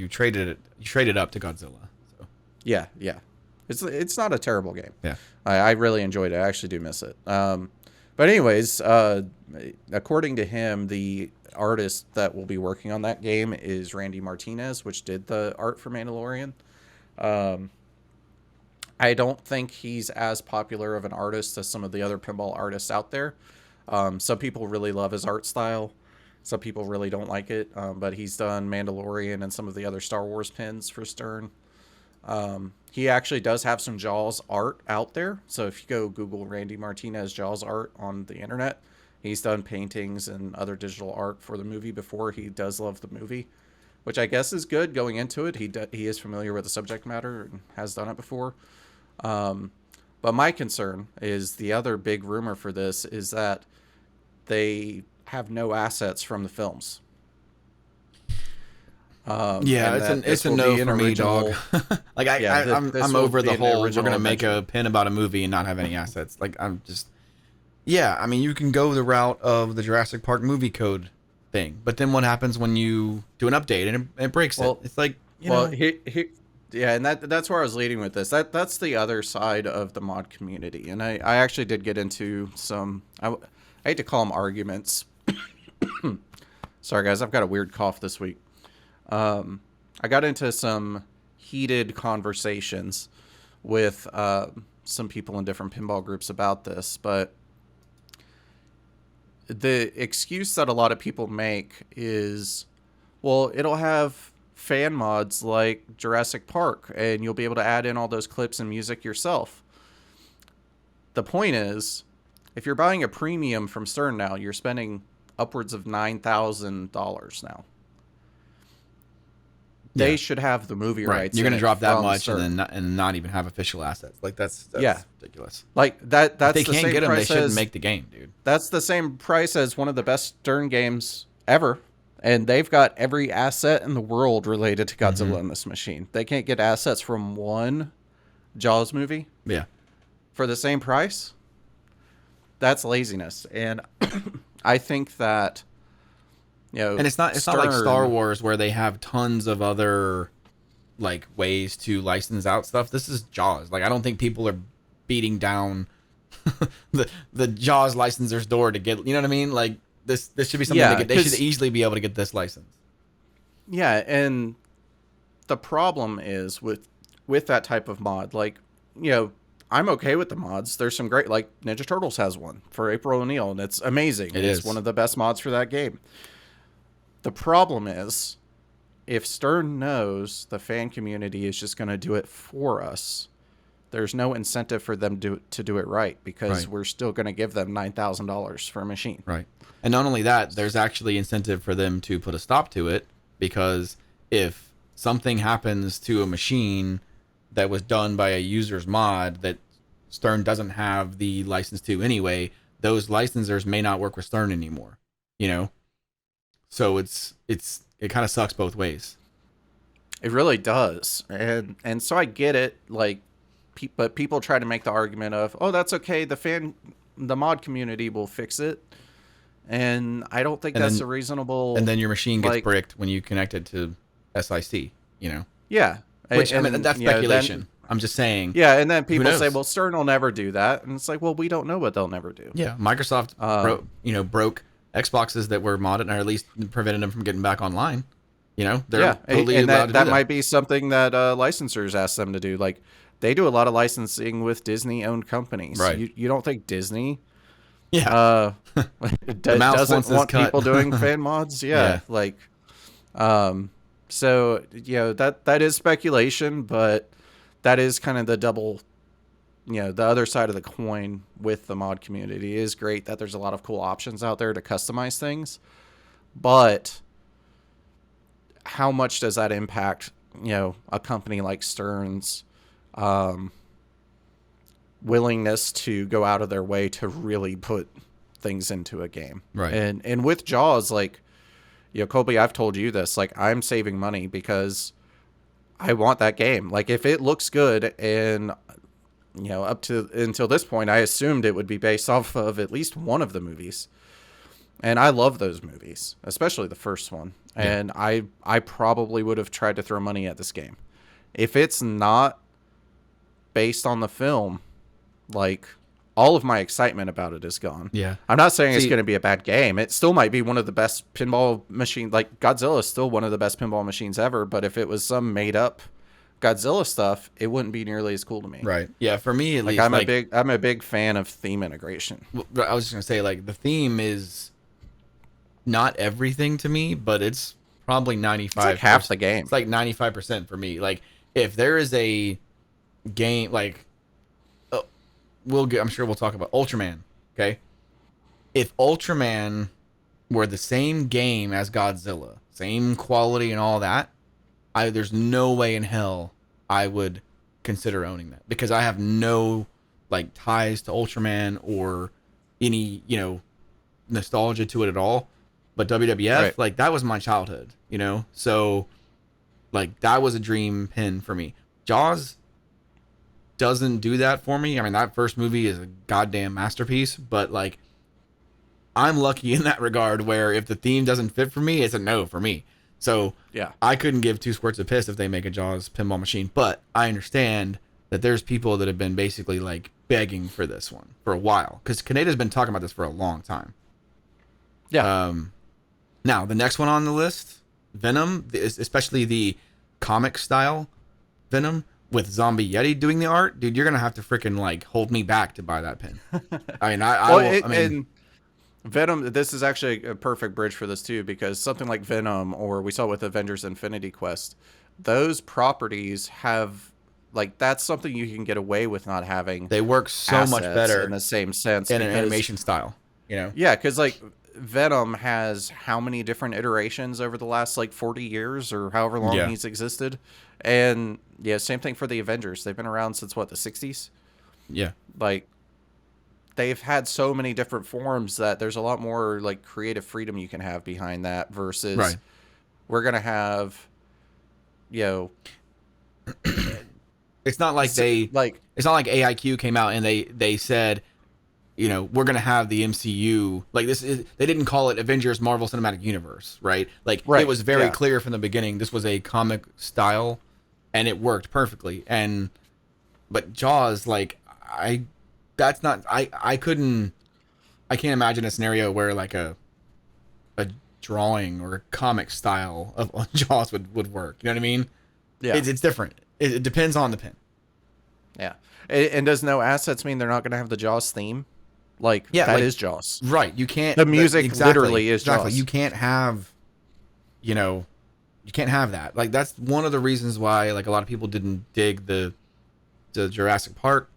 traded it. You traded up to Godzilla. So. Yeah. It's not a terrible game. Yeah. I really enjoyed it. I actually do miss it. But anyways, according to him, the artist that will be working on that game is Randy Martinez, which did the art for Mandalorian. I don't think he's as popular of an artist as some of the other pinball artists out there. Some people really love his art style. Some people really don't like it. But he's done Mandalorian and some of the other Star Wars pins for Stern. He actually does have some Jaws art out there. So if you go Google Randy Martinez Jaws art on the internet, he's done paintings and other digital art for the movie before. He does love the movie, which I guess is good going into it. He is familiar with the subject matter and has done it before. But my concern is the other big rumor for this is that they have no assets from the films. It's a no for me, dog. Like I'm over the whole we're gonna make a pin about a movie and not have any assets. Like I'm just, I mean, you can go the route of the Jurassic Park movie code thing, but then what happens when you do an update and it breaks it? It's like, and that's where I was leading with this. That's the other side of the mod community, and I actually did get into some. I hate to call them arguments. Sorry guys, I've got a weird cough this week. I got into some heated conversations with some people in different pinball groups about this, but the excuse that a lot of people make is, well, it'll have fan mods like Jurassic Park, and you'll be able to add in all those clips and music yourself. the point is, if you're buying a premium from Stern now, you're spending upwards of $9,000 now. They should have the movie rights. You're going to drop that much Stern. and not even have official assets. Like that's ridiculous. Like that's if they the can't same get them, price they shouldn't make the game, dude. That's the same price as one of the best Stern games ever. And they've got every asset in the world related to Godzilla in this machine. They can't get assets from one Jaws movie. Yeah. For the same price. That's laziness. And I think that, you know, and it's not like Star Wars where they have tons of other like ways to license out stuff. This is Jaws. Like I don't think people are beating down the Jaws licenser's door to get, you know what I mean? Like this should be something they should easily be able to get this license. Yeah, and the problem is with that type of mod, like, you know, I'm okay with the mods. There's some great, like Ninja Turtles has one for April O'Neil, and it's amazing. It's one of the best mods for that game. The problem is, if Stern knows the fan community is just going to do it for us, there's no incentive for them to do it right, because we're still going to give them $9,000 for a machine. Right. And not only that, there's actually incentive for them to put a stop to it, because if something happens to a machine that was done by a user's mod that Stern doesn't have the license to anyway, those licensors may not work with Stern anymore, you know? So it kind of sucks both ways. It really does. And so I get it, like, but people try to make the argument of, oh, that's okay, the mod community will fix it. And I don't think that's a reasonable... And then your machine gets bricked when you connect it to SIC, you know? Yeah. Which, I mean, that's speculation. I'm just saying. Yeah, and then people say, well, Stern will never do that. And it's like, well, we don't know what they'll never do. Yeah, Microsoft broke Xboxes that were modded, or at least prevented them from getting back online. You know? They're totally allowed to do that. That might be something that licensors ask them to do. Like, they do a lot of licensing with Disney-owned companies. Right. You don't think Disney... Yeah. doesn't want people doing fan mods. Yeah. Like, so, you know, that is speculation, but that is kind of the double, you know, the other side of the coin with the mod community. It is great that there's a lot of cool options out there to customize things, but how much does that impact, you know, a company like Stern's, willingness to go out of their way to really put things into a game. Right. And with Jaws, like, you know, Colby, I've told you this, like, I'm saving money because I want that game. Like, if it looks good, and, you know, until this point, I assumed it would be based off of at least one of the movies. And I love those movies, especially the first one. Yeah. And I probably would have tried to throw money at this game. If it's not based on the film, like, all of my excitement about it is gone. Yeah. I'm not saying it's going to be a bad game. It still might be one of the best pinball machines. Like, Godzilla is still one of the best pinball machines ever, but if it was some made up Godzilla stuff, it wouldn't be nearly as cool to me. Right. Yeah, for me at least, I'm a big fan of theme integration. I was just going to say, like, the theme is not everything to me, but it's probably 95%. It's like half the game. It's like 95% for me. Like, if there is a game, like, I'm sure we'll talk about Ultraman, okay? If Ultraman were the same game as Godzilla, same quality and all that, there's no way in hell I would consider owning that, because I have no, like, ties to Ultraman or any, you know, nostalgia to it at all. But WWF, like, that was my childhood, you know? So, like, that was a dream pin for me. Jaws doesn't do that for me. I mean, that first movie is a goddamn masterpiece, but, like, I'm lucky in that regard where if the theme doesn't fit for me, it's a no for me. So yeah, I couldn't give two squirts of piss if they make a Jaws pinball machine, but I understand that there's people that have been basically, like, begging for this one for a while, because Kaneda's been talking about this for a long time. Yeah. Now, the next one on the list, Venom, especially the comic style Venom, with Zombie Yeti doing the art, dude, you're gonna have to freaking, like, hold me back to buy that pin. I mean, and Venom, this is actually a perfect bridge for this too, because something like Venom, or we saw with Avengers Infinity Quest, those properties have like that's something you can get away with not having. They work so much better in the same sense in an animation style, you know? Yeah, because like Venom has how many different iterations over the last like 40 years or however long he's existed, and yeah, same thing for the Avengers. They've been around since what, the 60s? Yeah, like they've had so many different forms that there's a lot more like creative freedom you can have behind that versus we're gonna have, you know. It's not like it's not like AIQ came out and they said, you know, we're gonna have the MCU like this. They didn't call it Avengers Marvel Cinematic Universe, right? Like it was very clear from the beginning this was a comic style, and it worked perfectly. But Jaws, like I can't imagine a scenario where like a drawing or a comic style of Jaws would work. You know what I mean? Yeah, it's different. It depends on the pin. Yeah. And does no assets mean they're not going to have the Jaws theme? Like, that is Jaws. Right. You can't... The music literally is Jaws. You can't have, you know... You can't have that. Like, that's one of the reasons why, like, a lot of people didn't dig the Jurassic Park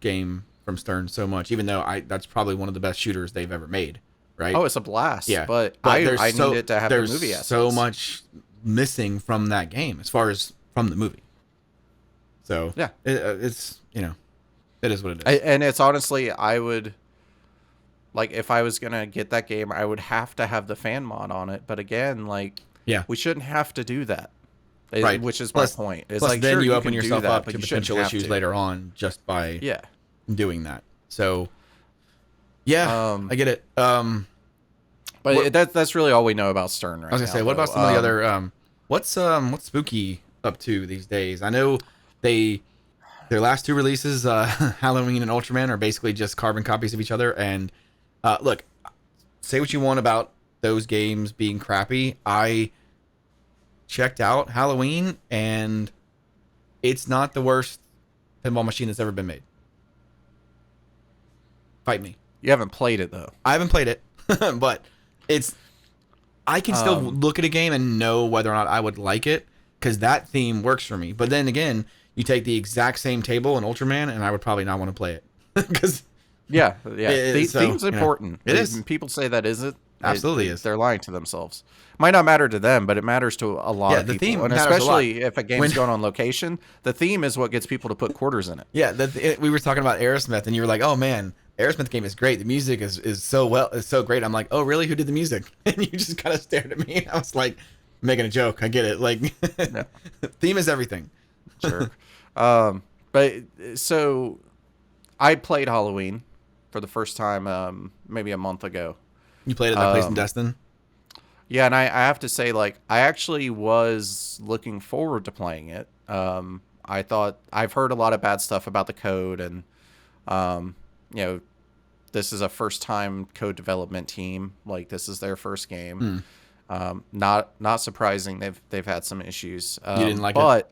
game from Stern so much, even though that's probably one of the best shooters they've ever made, right? Oh, it's a blast. Yeah. But I need it to have the movie assets. There's so much missing from that game as far as from the movie. So yeah, it's, you know, it is what it is. And it's honestly, I would like, if I was gonna get that game, I would have to have the fan mod on it. But again, like, we shouldn't have to do that, right? Which is my point. It's plus like, then sure, you open yourself up to you potential issues later on just by doing that. So yeah, I get it. But that's really all we know about Stern right now. I was gonna say, what about some of the other what's Spooky up to these days? I know their last two releases, Halloween and Ultraman, are basically just carbon copies of each other. And look, say what you want about those games being crappy. I checked out Halloween, and it's not the worst pinball machine that's ever been made. Fight me. You haven't played it though. I haven't played it, but I can still look at a game and know whether or not I would like it, because that theme works for me. But then again, you take the exact same table in Ultraman, and I would probably not want to play it. Because theme's important. It is. People say that isn't. Absolutely is. They're lying to themselves. Might not matter to them, but it matters to a lot of people. Theme and especially if a game's going on location, the theme is what gets people to put quarters in it. Yeah, we were talking about Aerosmith, and you were like, "Oh man, Aerosmith game is great. The music is so great." I'm like, "Oh really? Who did the music?" And you just kind of stared at me, and I was like, making a joke. I get it. Like, theme is everything. Sure. But so I played Halloween for the first time maybe a month ago. You played at that place in Destin? Yeah, and I have to say, like, I actually was looking forward to playing it. I thought, I've heard a lot of bad stuff about the code, and you know, this is a first time code development team. Like, this is their first game. Not surprising. They've had some issues. You didn't like it? But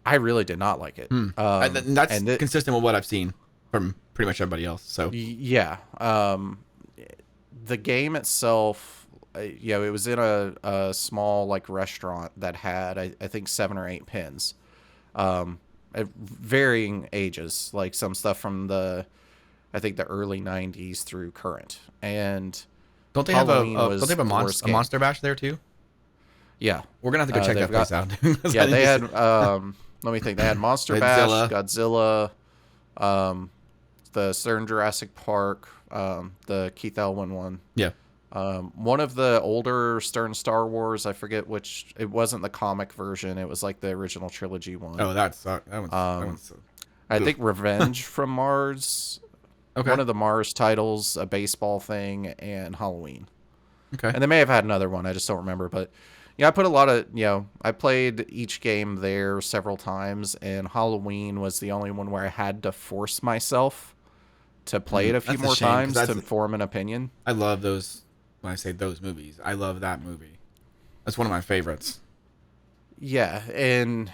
I really did not like it. That's consistent with what I've seen from pretty much everybody else. So yeah, the game itself, you know, it was in a small like restaurant that had I think 7 or 8 pins, at varying ages. Like some stuff from the early 90s through current. And don't they have a Monster Bash there too? Yeah, we're gonna have to go check that place out. Yeah, they had. Let me think. They had Monster Bash, Godzilla, the Stern Jurassic Park, the Keith Elwin one. Yeah. One of the older Stern Star Wars. I forget which. It wasn't the comic version. It was like the original trilogy one. Oh, that one's. I think Revenge from Mars. Okay. One of the Mars titles, a baseball thing, and Halloween. Okay. And they may have had another one. I just don't remember. But yeah, I put a lot of, I played each game there several times, and Halloween was the only one where I had to force myself to play it a few more times to form an opinion. I love those. When I say those movies, I love that movie. That's one of my favorites. Yeah, and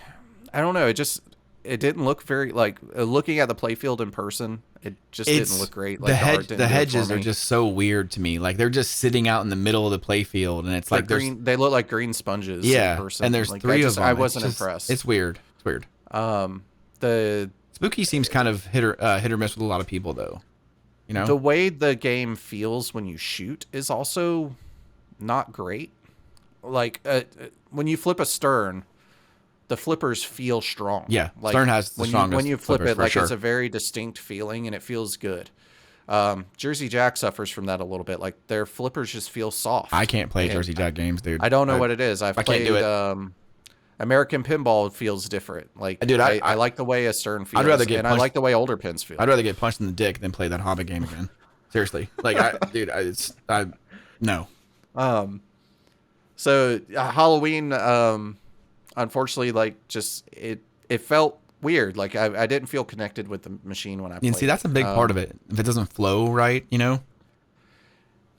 I don't know. It didn't look very, like, looking at the playfield in person, it just didn't look great. Like, the hedges are just so weird to me. Like, they're just sitting out in the middle of the playfield, and it's like green. They look like green sponges. Yeah, in person. and there's like, 3 of them. I wasn't impressed. It's weird. It's weird. The Spooky seems kind of hit or miss with a lot of people, though. You know, the way the game feels when you shoot is also not great. Like when you flip a stern, the flippers feel strong. Yeah, like Stern has the strongest when you flip flippers, it, for like sure. it's a very distinct feeling and it feels good. Jersey Jack suffers from that a little bit. Like their flippers just feel soft. I can't play And Jersey Jack games, dude. I don't know what it is. I've I played can't do it. American Pinball feels different. Like Dude, I like the way a stern feels. I'd rather get and I punched- like the way older pins feel. I'd rather get punched in the dick than play that Hobbit game again. Seriously, like, no. So Halloween, unfortunately, like just it felt weird. Like I didn't feel connected with the machine when I played. And see, that's a big part of it. If it doesn't flow right, you know.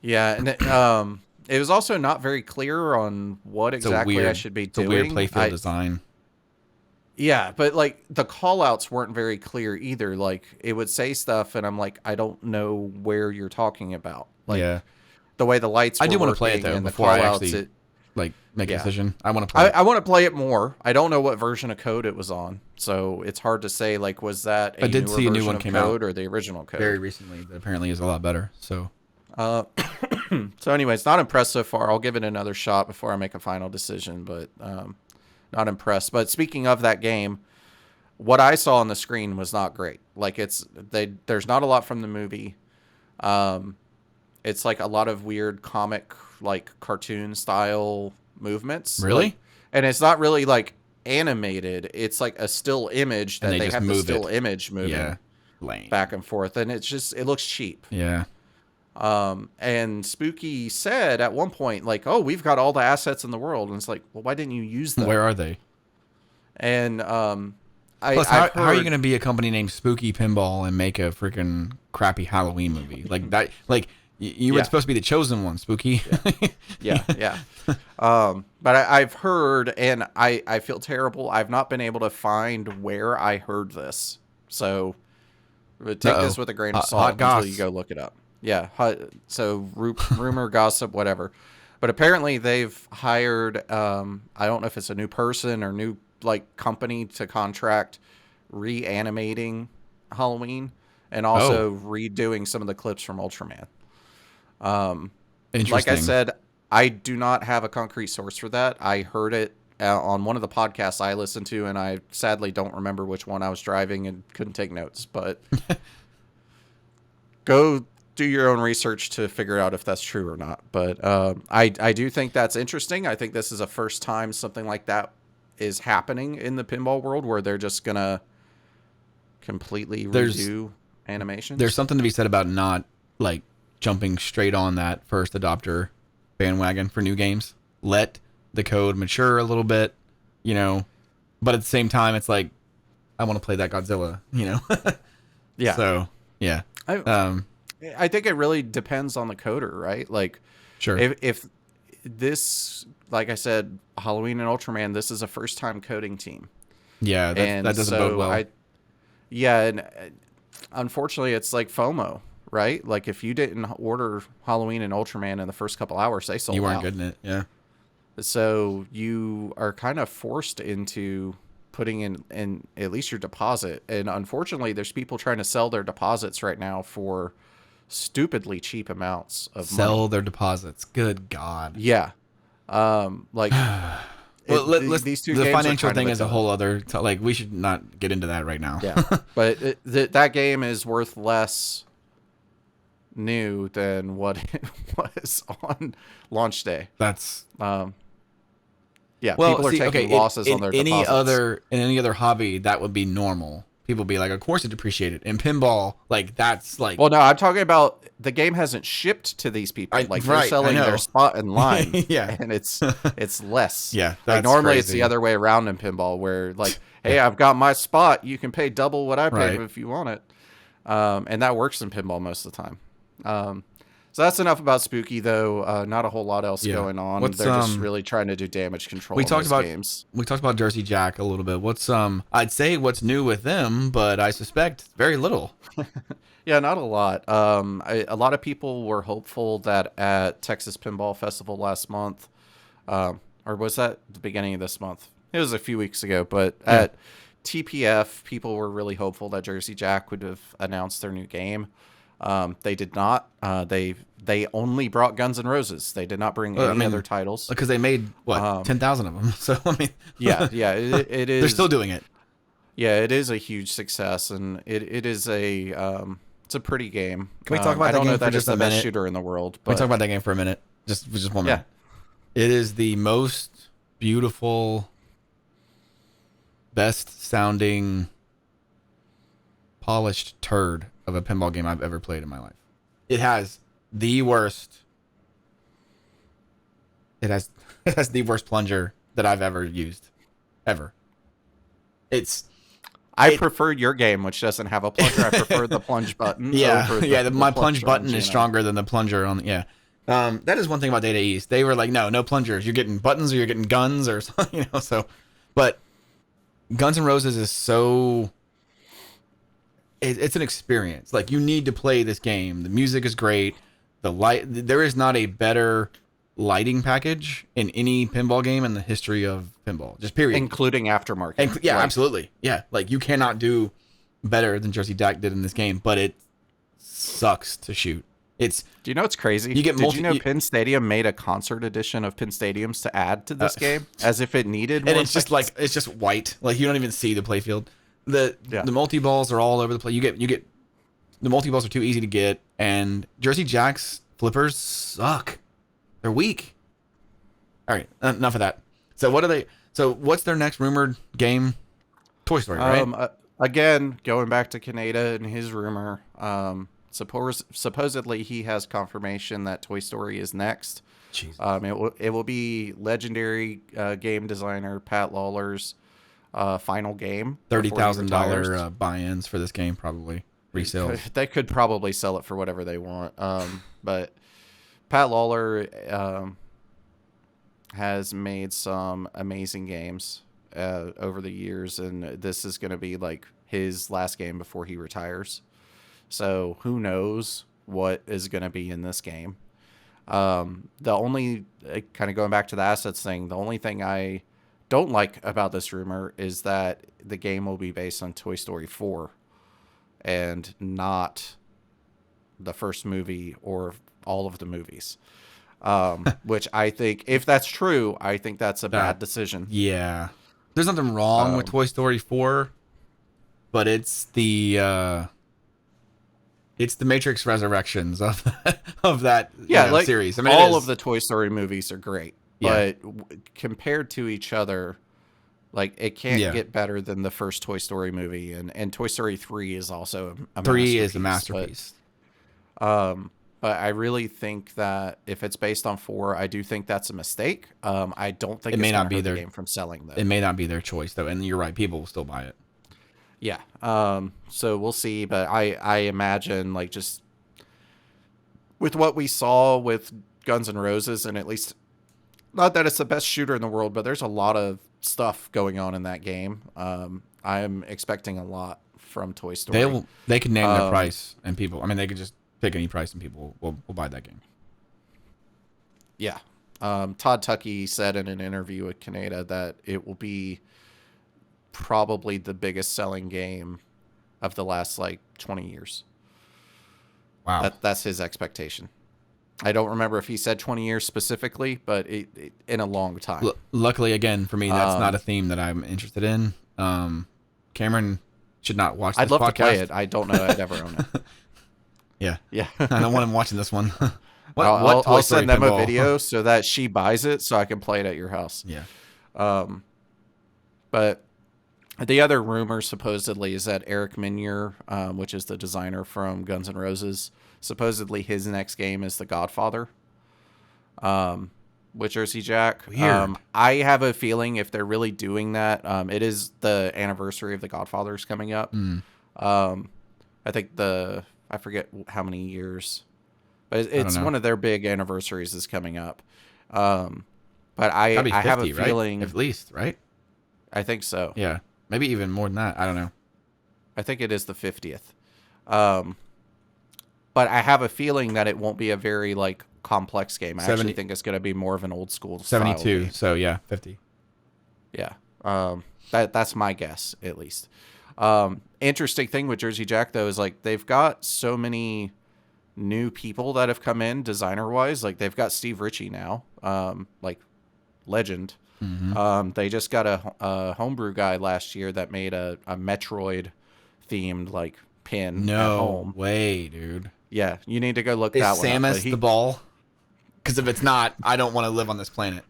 Yeah, and it was also not very clear on what exactly I should be doing. It's a weird playfield design. Yeah, but like the call outs weren't very clear either. Like it would say stuff and I'm like, I don't know where you're talking about. Like Yeah. the way the lights were I do want to play it working though and the before I call-outs, actually like make a Yeah. decision. I want to play. I want to play it more. I don't know what version of code it was on, so it's hard to say. Like, was that a I did newer see a new version one of came code out or the original code? very recently that apparently is a lot better. So So, anyways, not impressed so far. I'll give it another shot before I make a final decision, but not impressed. But speaking of that game, what I saw on the screen was not great. Like, there's not a lot from the movie. It's like a lot of weird comic, like cartoon style movements. Really? Like, and it's not really like animated. It's like a still image that And they they just have the move still it. image moving yeah, lame. back and forth, and it looks cheap. Yeah. And Spooky said at one point, like, "Oh, we've got all the assets in the world," and it's like, well, why didn't you use them? Where are they? And Plus, how are you going to be a company named Spooky Pinball and make a freaking crappy Halloween movie like that? Like you were supposed to be the chosen one, Spooky. Yeah. But I've heard, and I feel terrible. I've not been able to find where I heard this, so take this with a grain of salt until you go look it up. Yeah, so rumor, gossip, whatever. But apparently they've hired, I don't know if it's a new person or new like company to contract reanimating Halloween and also redoing some of the clips from Ultraman. Interesting. Like I said, I do not have a concrete source for that. I heard it on one of the podcasts I listened to, and I sadly don't remember which one. I was driving and couldn't take notes, but go do your own research to figure out if that's true or not. But I do think that's interesting. I think this is a first time something like that is happening in the pinball world where they're just going to completely redo animations. There's something to be said about not like jumping straight on that first adopter bandwagon for new games. Let the code mature a little bit, you know, but at the same time, it's like, I want to play that Godzilla, you know? Yeah. So, yeah. I think it really depends on the coder, right? Like, sure. If this, like I said, Halloween and Ultraman, this is a first-time coding team. Yeah, that doesn't bode well. And unfortunately, it's like FOMO, right? Like, if you didn't order Halloween and Ultraman in the first couple hours, they sold out. You weren't getting it, yeah. So you are kind of forced into putting in at least your deposit. And unfortunately, there's people trying to sell their deposits right now for stupidly cheap amounts of Sell money. their deposits. Good God. Yeah. Like, these two the games financial are thing kind is of a whole other, like, we should not get into that right now. Yeah. But that game is worth less new than what it was on launch day. That's, yeah. well, people are taking losses on their deposits. In any other hobby, that would be normal. People be like, of course it depreciated. In pinball, like, that's like, well, no, I'm talking about the game hasn't shipped to these people. They're selling their spot in line. Yeah. And it's less. Yeah. Like, That's normally crazy. it's the other way around in pinball where, like, hey, I've got my spot. You can pay double what I paid if you want it. And that works in pinball most of the time. So that's enough about Spooky, though. Not a whole lot else going on. They're just really trying to do damage control in those games. We talked about Jersey Jack a little bit. I'd say what's new with them, but I suspect very little. Yeah, not a lot. A lot of people were hopeful that at Texas Pinball Festival last month, or was that the beginning of this month? It was a few weeks ago, but at TPF, people were really hopeful that Jersey Jack would have announced their new game. They did not. They only brought Guns N' Roses. They did not bring any other titles. Because they made, 10,000 of them. So, I mean. Yeah, it is. They're still doing it. Yeah, it is a huge success, and it is it's a pretty game. Can we talk about that game for just a minute? Best shooter in the world. But Can we talk about that game for a minute? Just 1 minute. Yeah. It is the most beautiful, best sounding, polished turd of a pinball game I've ever played in my life. It has the worst. It has the worst plunger that I've ever used, ever. I prefer your game, which doesn't have a plunger. I prefer the plunge button. My plunge button is stronger than the plunger on. Yeah, that is one thing about Data East. They were like, no plungers. You're getting buttons or you're getting guns or something, So, but Guns N' Roses is so. It's an experience. Like, you need to play this game. The music is great. The light. There is not a better lighting package in any pinball game in the history of pinball, just period, including aftermarket. Absolutely, yeah. Like, you cannot do better than Jersey Jack did in this game, but it sucks to shoot. Do you know what's crazy? Did you know Pin Stadium made a concert edition of Pin Stadiums to add to this game, as if it needed? And it's just white. Like, you don't even see the playfield. The multi balls are all over the place. You get the multi balls are too easy to get, and Jersey Jack's flippers suck. They're weak. All right, enough of that. So what's their next rumored game? Toy Story, right? Again, going back to Kaneda and his rumor, supposedly he has confirmation that Toy Story is next. It will be legendary game designer Pat Lawler's final game. $30,000 buy-ins for this game, probably resales. They could probably sell it for whatever they want, but Pat Lawler has made some amazing games over the years, and this is going to be like his last game before he retires. So who knows what is going to be in this game. The only, kind of going back to the assets thing, the only thing I don't like about this rumor is that the game will be based on Toy Story 4 and not the first movie or all of the movies. Which I think, if that's true, I think that's a bad decision. Yeah. There's nothing wrong with Toy Story 4, but it's the Matrix Resurrections of that series. I mean, all of the Toy Story movies are great, but compared to each other, like, it can't get better than the first Toy Story movie, and Toy Story 3 is also a masterpiece. But I really think that if it's based on 4, I do think that's a mistake. I don't think it may not be their game from selling, though. It may not be their choice, though, and you're right. People will still buy it. Yeah. So we'll see, but I imagine, like, just with what we saw with Guns N' Roses, and at least, not that it's the best shooter in the world, but there's a lot of stuff going on in that game. I'm expecting a lot from Toy Story. They can name their price, and people, I mean, they could just pick any price and people will buy that game. Yeah. Todd Tuckey said in an interview with Kaneda that it will be probably the biggest selling game of the last 20 years. Wow. That's his expectation. I don't remember if he said 20 years specifically, but it in a long time. Luckily, again, for me, that's not a theme that I'm interested in. Cameron should not watch this podcast. I'd love to play it. I don't know I'd ever own it. Yeah. Yeah. I don't want him watching this one. I'll send them a video so that she buys it so I can play it at your house. Yeah. But the other rumor supposedly is that Eric Minier, which is the designer from Guns N' Roses, supposedly his next game is The Godfather, with Jersey Jack. Weird. I have a feeling if they're really doing that, it is the anniversary of The Godfather's coming up. I think I forget how many years, but it's one of their big anniversaries is coming up. But I have a feeling, right? At least, right? I think so. Yeah. Maybe even more than that. I don't know. I think it is the 50th. But I have a feeling that it won't be a very complex game. I actually think it's going to be more of an old school 72. Game. So yeah, 50. Yeah. That's my guess, at least. Interesting thing with Jersey Jack though is like they've got so many new people that have come in designer wise. Like they've got Steve Ritchie now, like legend. They just got a homebrew guy last year that made a Metroid themed like pin at home. No way, dude. Yeah, you need to go look Is that one up. Samus the ball? Because if it's not, I don't want to live on this planet.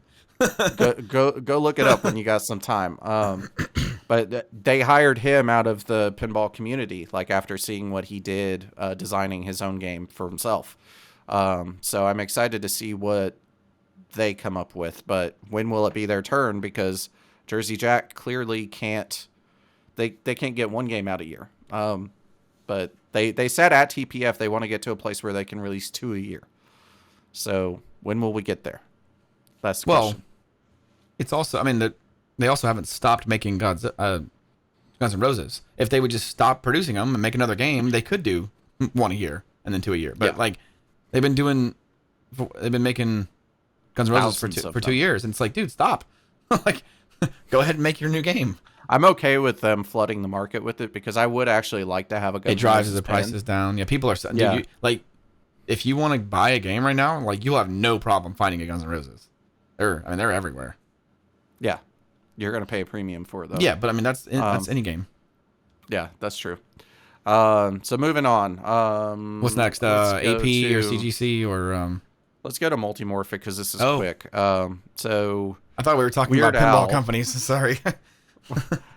go look it up when you got some time. But they hired him out of the pinball community, like after seeing what he did designing his own game for himself. So I'm excited to see what they come up with. But when will it be their turn? Because Jersey Jack clearly can't. They can't get one game out a year. But they said at TPF they want to get to a place where they can release 2 a year. So when will we get there? That's the question. It's also, I mean, they also haven't stopped making Guns N' Roses. If they would just stop producing them and make another game, they could do 1 a year and then 2 a year. But like, they've been making Guns N' Roses for 2 years, and it's like, dude, stop! Like, go ahead and make your new game. I'm okay with them flooding the market with it because I would actually like to have a Guns N' Roses. It drives the prices down. Yeah, people are dude, like, if you want to buy a game right now, like, you'll have no problem finding a Guns N' Roses. They're everywhere. Yeah, you're gonna pay a premium for it though. Yeah, but I mean that's any game. Yeah, that's true. So moving on. What's next? AP or CGC or Let's go to Multimorphic because this is quick. So I thought we were talking about pinball companies. Sorry.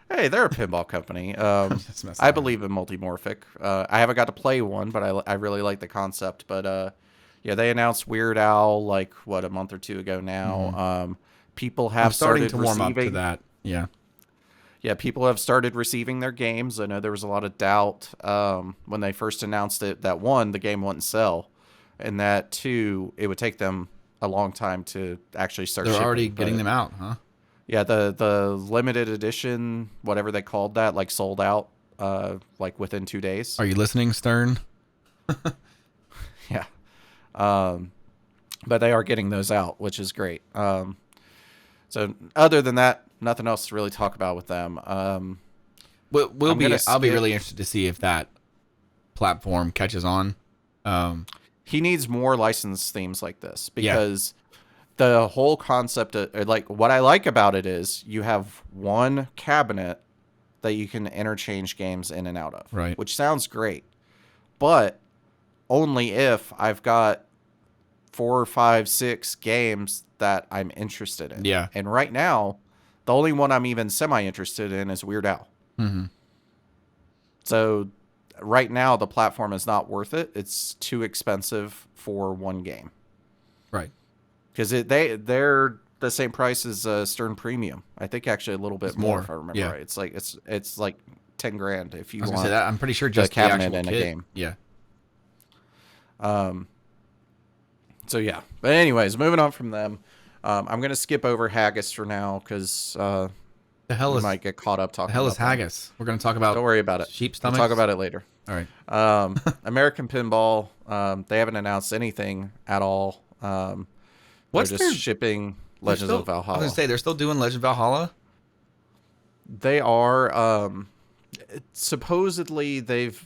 Hey, they're a pinball company. I believe in Multimorphic. I haven't got to play one, but I really like the concept. But yeah, they announced Weird Al like a month or two ago now. People have started to warm up to that. Yeah. Yeah, people have started receiving their games. I know there was a lot of doubt when they first announced it that one, the game wouldn't sell, and that two, it would take them a long time to actually start shipping. They're already getting them out, huh? Yeah, the limited edition, whatever they called that, like sold out like within 2 days. Are you listening, Stern? Yeah. But they are getting those out, which is great. So other than that, nothing else to really talk about with them. I'll be really interested to see if that platform catches on. He needs more licensed themes like this because the whole concept of, like, what I like about it is you have one cabinet that you can interchange games in and out of, right? Which sounds great, but only if I've got 4, 5, 6 games that I'm interested in. Yeah. And right now, the only one I'm even semi-interested in is Weird Al. Mm-hmm. So right now, the platform is not worth it. It's too expensive for one game. Right. Because they're the same price as Stern Premium. I think actually a little bit more if I remember right. It's like $10,000 if you want. Say that. I'm pretty sure just the cabinet in a game. Yeah. So yeah, but anyways, moving on from them, I'm gonna skip over Haggis for now because the hell might get caught up talking. The hell about is Haggis? Them. We're gonna talk about. Don't worry about it. Sheep stomachs. We'll talk about it later. All right. American Pinball. They haven't announced anything at all. They're just shipping Legends of Valhalla. I was gonna say they're still doing Legend of Valhalla. They are. Supposedly they've.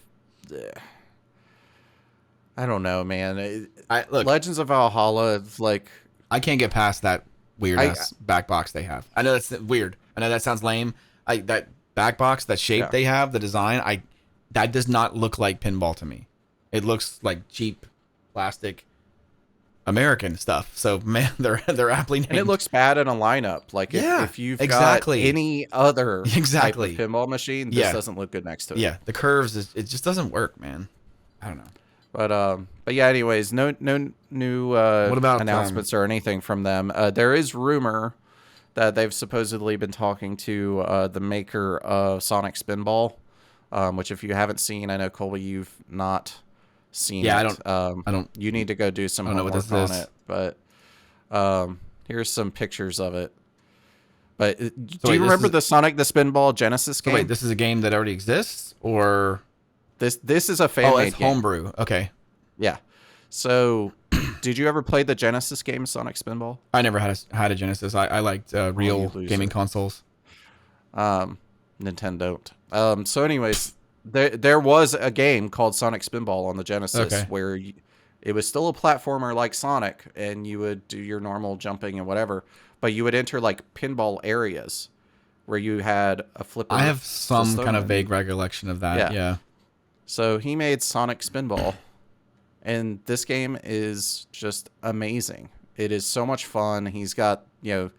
I don't know, man. Look, Legends of Valhalla, like, I can't get past that weird ass back box they have. I know that's weird. I know that sounds lame. That back box, that shape they have, the design, that does not look like pinball to me. It looks like cheap plastic American stuff. So man, they're aptly named. And it looks bad in a lineup. Like if you've got any other type of pinball machine, this doesn't look good next to it. Yeah, the curves, it just doesn't work, man. I don't know. But yeah, anyways, no new what about announcements or anything from them. There is rumor that they've supposedly been talking to the maker of Sonic Spinball, which if you haven't seen, I know Colby, you've not seen it. I don't. You need to go do some homework on it. But here's some pictures of it. But do you remember the Sonic the Spinball Genesis game? Wait, this is a game that already exists, or this is a fan-made game. It's homebrew. Okay. Yeah. So, did you ever play the Genesis game Sonic Spinball? I never had a Genesis. I liked real gaming consoles. Nintendo. So anyways, there was a game called Sonic Spinball on the Genesis where it was still a platformer like Sonic, and you would do your normal jumping and whatever, but you would enter like pinball areas where you had a flipper. I have some kind of vague recollection of that. Yeah. So he made Sonic Spinball, and this game is just amazing. It is so much fun. He's got, you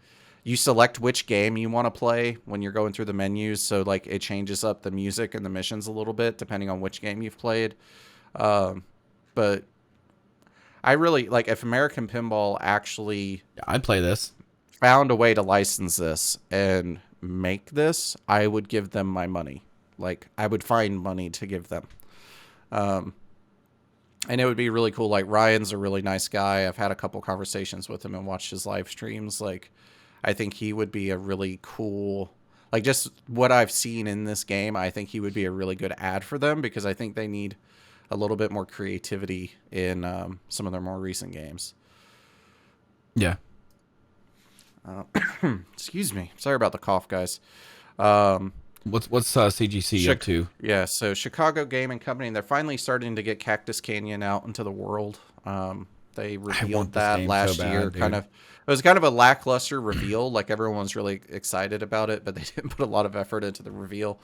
select which game you want to play when you're going through the menus. So like it changes up the music and the missions a little bit depending on which game you've played. But I really like if American Pinball actually I'd play this. Found a way to license this and make this, I would give them my money. Like I would find money to give them. And it would be really cool. Like Ryan's a really nice guy. I've had a couple conversations with him and watched his live streams. Like I think he would be a really cool, like just what I've seen in this game, I think he would be a really good ad for them because I think they need a little bit more creativity in some of their more recent games. Yeah. Excuse me. Sorry about the cough, guys. What's CGC up to? Yeah, so Chicago Gaming Company, they're finally starting to get Cactus Canyon out into the world. They revealed that last year. It was kind of a lackluster reveal. Like everyone was really excited about it, but they didn't put a lot of effort into the reveal.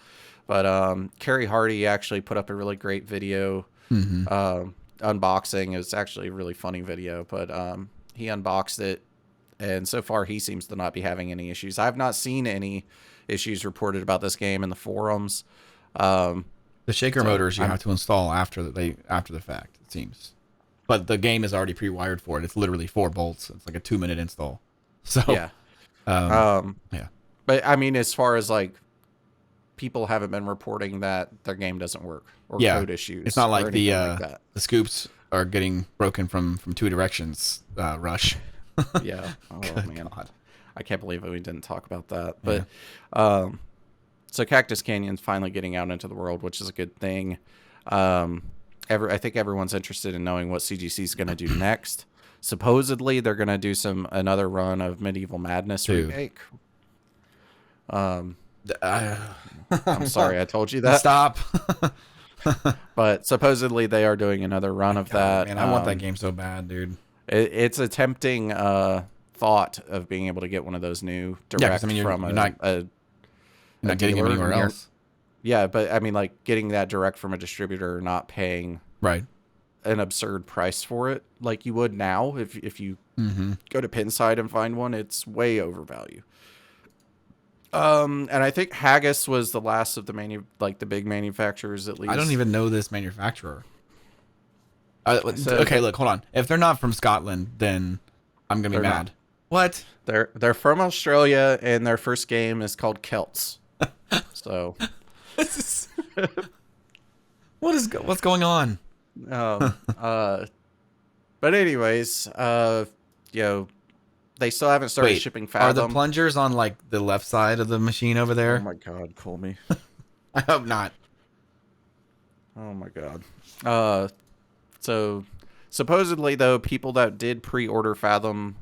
But Kerry Hardy actually put up a really great video unboxing. It was actually a really funny video, but he unboxed it, and so far he seems to not be having any issues. I've not seen any issues reported about this game in the forums. The shaker motors you have to install after the fact, it seems. But the game is already pre-wired for it. It's literally 4 bolts. It's like a 2-minute install. So yeah. Yeah. But I mean, as far as like people haven't been reporting that their game doesn't work or code issues. It's not like the scoops are getting broken from 2 directions. Rush. Yeah. Oh man. God. I can't believe we didn't talk about that. But so Cactus Canyon's finally getting out into the world, which is a good thing. I think everyone's interested in knowing what CGC is going to do next. Supposedly, they're going to do another run of Medieval Madness remake. I'm sorry, I told you that. Stop. But supposedly, they are doing another run of that. Man, I want that game so bad, dude. It's a tempting thought of being able to get one of those new direct from you're not getting it anywhere else. Yeah, but I mean, like getting that direct from a distributor, not paying an absurd price for it, like you would now if you go to Pinside and find one, it's way overvalued. And I think Haggis was the last of the big manufacturers, at least. I don't even know this manufacturer. Okay, look, hold on. If they're not from Scotland, then I'm gonna be mad. What? They're from Australia, and their first game is called Celts. So, what's going on? But anyways, they still haven't started shipping Fathom. Are the plungers on like the left side of the machine over there? Oh my God, Colby. I hope not. Oh my God. So supposedly though, people that did pre-order Fathom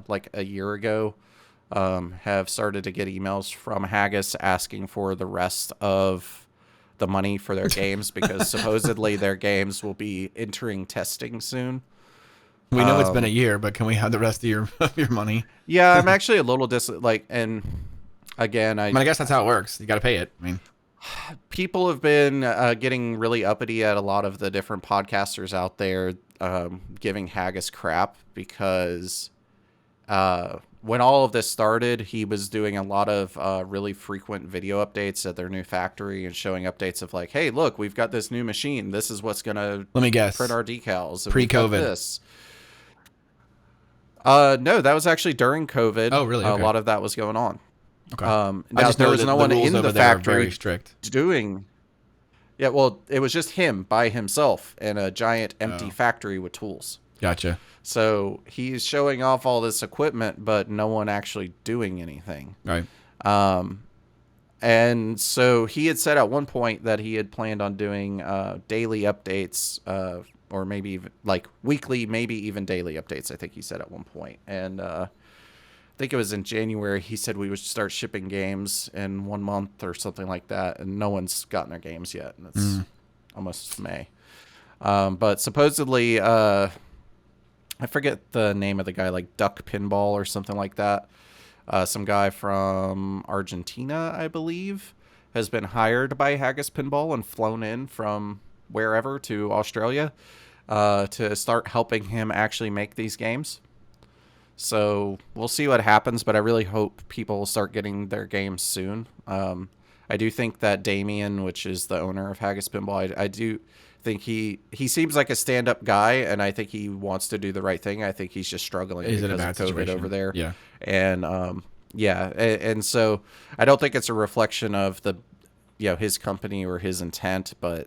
like a year ago have started to get emails from Haggis asking for the rest of the money for their games because supposedly their games will be entering testing soon. We know it's been a year, but can we have the rest of your money? Yeah, I'm actually a little and again, I guess that's how it works. You got to pay it. I mean, people have been getting really uppity at a lot of the different podcasters out there, giving Haggis crap because when all of this started, he was doing a lot of really frequent video updates at their new factory and showing updates of like, hey, look, we've got this new machine. This is what's going to print our decals. Pre-COVID. No, that was actually during COVID. Oh, really? Okay. A lot of that was going on. Okay. Now there was no one in the factory very strict. doing. Yeah, well, it was just him by himself in a giant empty factory with tools. Gotcha. So he's showing off all this equipment, but no one actually doing anything. Right. And so he had said at one point that he had planned on doing daily updates, or maybe even like weekly, maybe even daily updates. I think he said at one point, and think it was in January, he said we would start shipping games in 1 month or something like that, and no one's gotten their games yet, and it's almost May. But supposedly, I forget the name of the guy, like Duck Pinball or something like that. Some guy from Argentina, I believe, has been hired by Haggis Pinball and flown in from wherever to Australia to start helping him actually make these games. So we'll see what happens, but I really hope people will start getting their games soon. I do think that Damien, which is the owner of Haggis Pinball, I do think he seems like a stand-up guy, and I think he wants to do the right thing. I think he's just struggling because of COVID situation over there. Yeah. And and so I don't think it's a reflection of the his company or his intent, but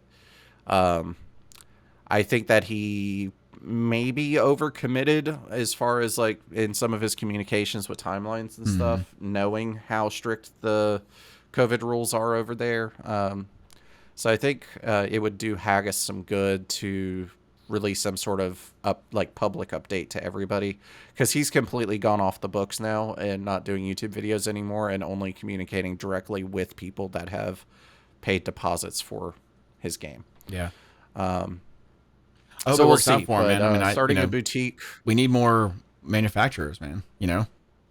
I think that he maybe overcommitted as far as like in some of his communications with timelines and stuff, knowing how strict the COVID rules are over there. So I think it would do Haggis some good to release some sort of public update to everybody, because he's completely gone off the books now and not doing YouTube videos anymore and only communicating directly with people that have paid deposits for his game. Yeah. So we'll see. For him, man. I mean, starting a boutique. We need more manufacturers, man. We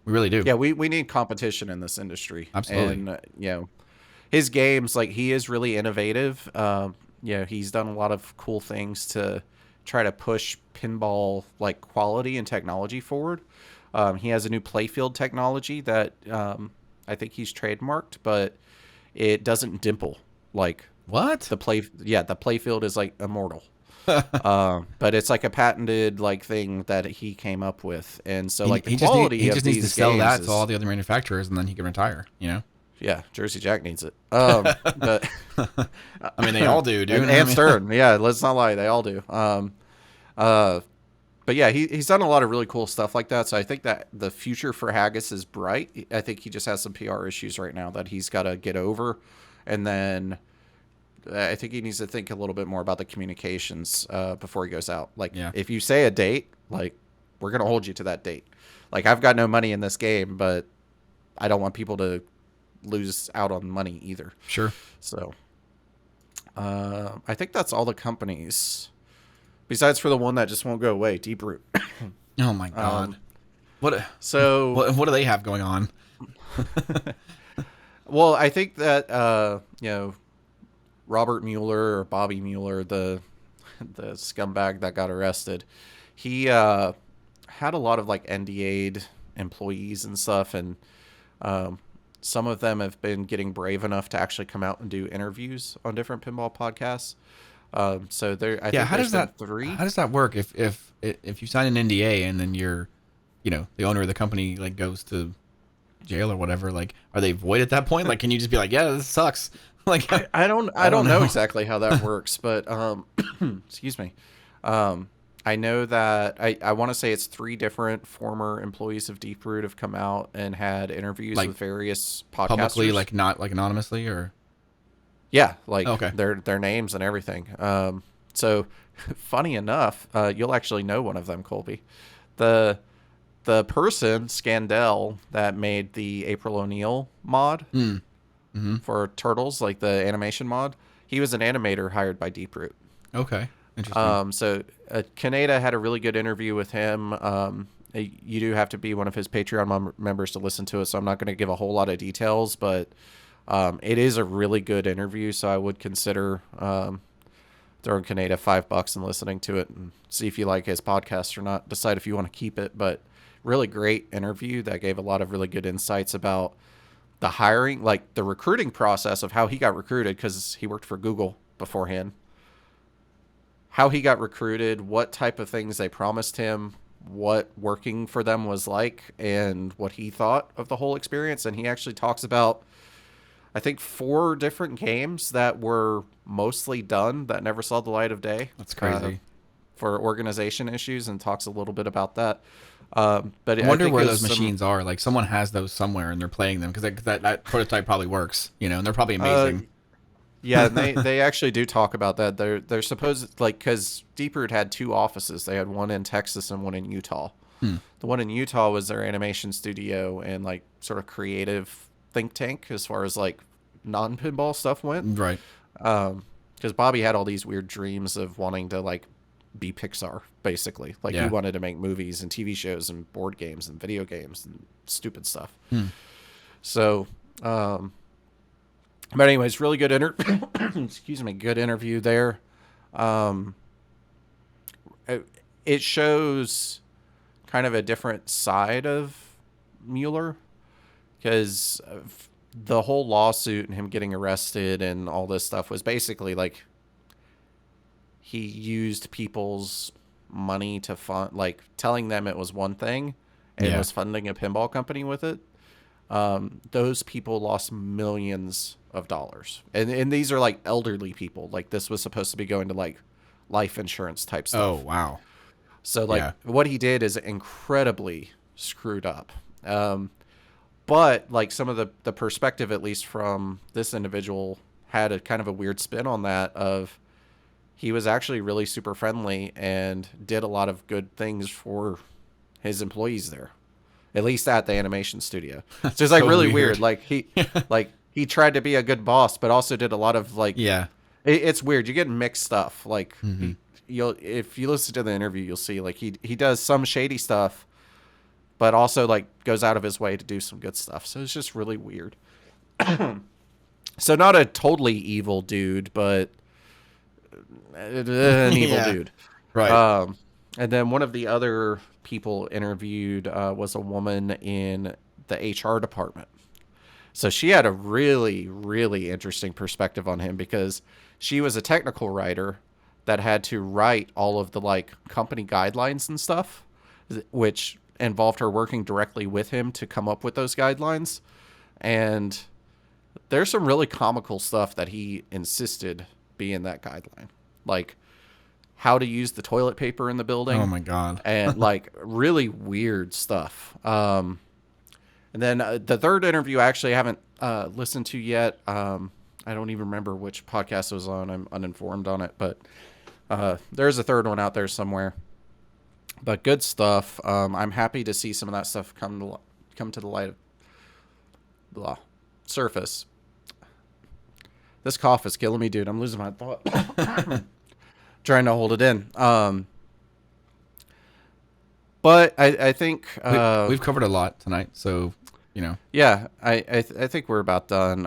really do. Yeah, we need competition in this industry. Absolutely. And his games, like, he is really innovative. He's done a lot of cool things to try to push pinball like quality and technology forward. He has a new playfield technology that I think he's trademarked, but it doesn't dimple like what the playfield is like immortal. But it's like a patented like thing that he came up with, and so like the quality he just of needs these to sell games that to all the other manufacturers, and then he can retire. Yeah, Jersey Jack needs it. But I mean, they all do, dude. And Stern, yeah, let's not lie, they all do. But yeah, he's done a lot of really cool stuff like that. So I think that the future for Haggis is bright. I think he just has some PR issues right now that he's got to get over, and then I think he needs to think a little bit more about the communications before he goes out. Like, if you say a date, like, we're going to hold you to that date. Like, I've got no money in this game, but I don't want people to lose out on money either. Sure. So, I think that's all the companies. Besides for the one that just won't go away, Deep Root. Oh, my God. What do they have going on? Well, I think that, Robert Mueller or Bobby Mueller, the scumbag that got arrested, he had a lot of like NDA'd employees and stuff, and some of them have been getting brave enough to actually come out and do interviews on different pinball podcasts. So there, I think how does that 3? How does that work? If you sign an NDA and then you're, the owner of the company like goes to jail or whatever, like, are they void at that point? Like, can you just be like, yeah, this sucks? Like, I don't know exactly how that works, but excuse me. I know that I want to say it's 3 different former employees of Deep Root have come out and had interviews with various podcasters. Publicly, like not like anonymously, or yeah, like their names and everything. So funny enough, you'll actually know one of them, Colby. The person, Scandell, that made the April O'Neil mod for Turtles, like the animation mod, he was an animator hired by Deep Root. Okay. Interesting. So Kaneda had a really good interview with him. You do have to be one of his Patreon members to listen to it, so I'm not going to give a whole lot of details, but it is a really good interview, so I would consider throwing Kaneda $5 and listening to it and see if you like his podcast or not. Decide if you want to keep it, but really great interview that gave a lot of really good insights about the hiring, like the recruiting process of how he got recruited, because he worked for Google beforehand. How he got recruited, what type of things they promised him, what working for them was like, and what he thought of the whole experience. And he actually talks about, I think, 4 different games that were mostly done that never saw the light of day. That's crazy. For organization issues, and talks a little bit about that. But I wonder where those machines are. Like, someone has those somewhere and they're playing them, because that prototype probably works, and they're probably amazing. Yeah, they actually do talk about that. They're supposed, like, because Deep Root had 2 offices. They had one in Texas and one in Utah. The one in Utah was their animation studio and like sort of creative think tank as far as like non-pinball stuff went. Right. Because Bobby had all these weird dreams of wanting to like be Pixar, basically. Like he wanted to make movies and TV shows and board games and video games and stupid stuff. So, but anyways, really good excuse me, good interview there. It shows kind of a different side of Mueller, because the whole lawsuit and him getting arrested and all this stuff was basically like he used people's money to fund, like telling them it was one thing and was funding a pinball company with it. Those people lost millions of dollars. And these are like elderly people. Like this was supposed to be going to like life insurance type stuff. Oh, wow. So like what he did is incredibly screwed up. But like some of the perspective, at least from this individual, had a kind of a weird spin on that of he was actually really super friendly and did a lot of good things for his employees there, at least at the animation studio. So it's like so really weird. Like he tried to be a good boss, but also did a lot of like, it's weird. You get mixed stuff. Like if you listen to the interview, you'll see like he does some shady stuff, but also like goes out of his way to do some good stuff. So it's just really weird. So not a totally evil dude, but an evil dude. Right. And then one of the other people interviewed was a woman in the HR department. So she had a really, really interesting perspective on him because she was a technical writer that had to write all of the like company guidelines and stuff, which involved her working directly with him to come up with those guidelines. And there's some really comical stuff that he insisted be in that guideline. Like how to use the toilet paper in the building. Oh my God. And like really weird stuff. And then the third interview I actually haven't listened to yet. I don't even remember which podcast it was on. I'm uninformed on it, but there's a third one out there somewhere. But good stuff. I'm happy to see some of that stuff come to the light of surface. This cough is killing me, dude. I'm losing my thought. Trying to hold it in. But I think we've covered a lot tonight, so you know. Yeah, I think we're about done.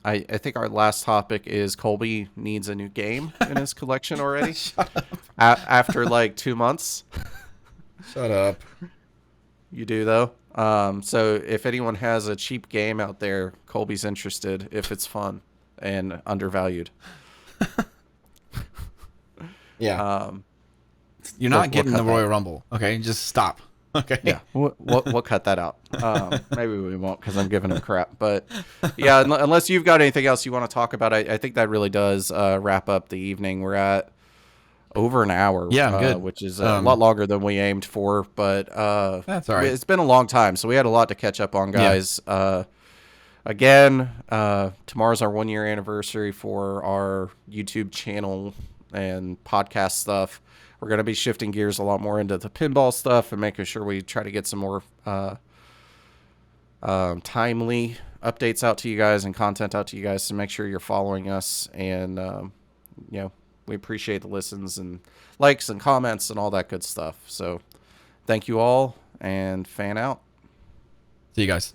I think our last topic is Colby needs a new game in his collection already. Shut up. After like 2 months. Shut up. You do though. So if anyone has a cheap game out there, Colby's interested if it's fun and undervalued. Yeah. You're not getting the Royal Rumble. Okay, just stop. Okay. Yeah, we'll cut that out. Maybe we won't because I'm giving him crap. But yeah, unless you've got anything else you want to talk about, I think that really does wrap up the evening. We're at over an hour. Yeah, good. Which is a lot longer than we aimed for. But that's all right. It's been a long time, so we had a lot to catch up on, guys. Yeah. Again, tomorrow's our 1 year anniversary for our YouTube channel and podcast stuff. We're going to be shifting gears a lot more into the pinball stuff and making sure we try to get some more timely updates out to you guys and content out to you guys to make sure you're following us. And, we appreciate the listens and likes and comments and all that good stuff. So thank you all and fan out. See you guys.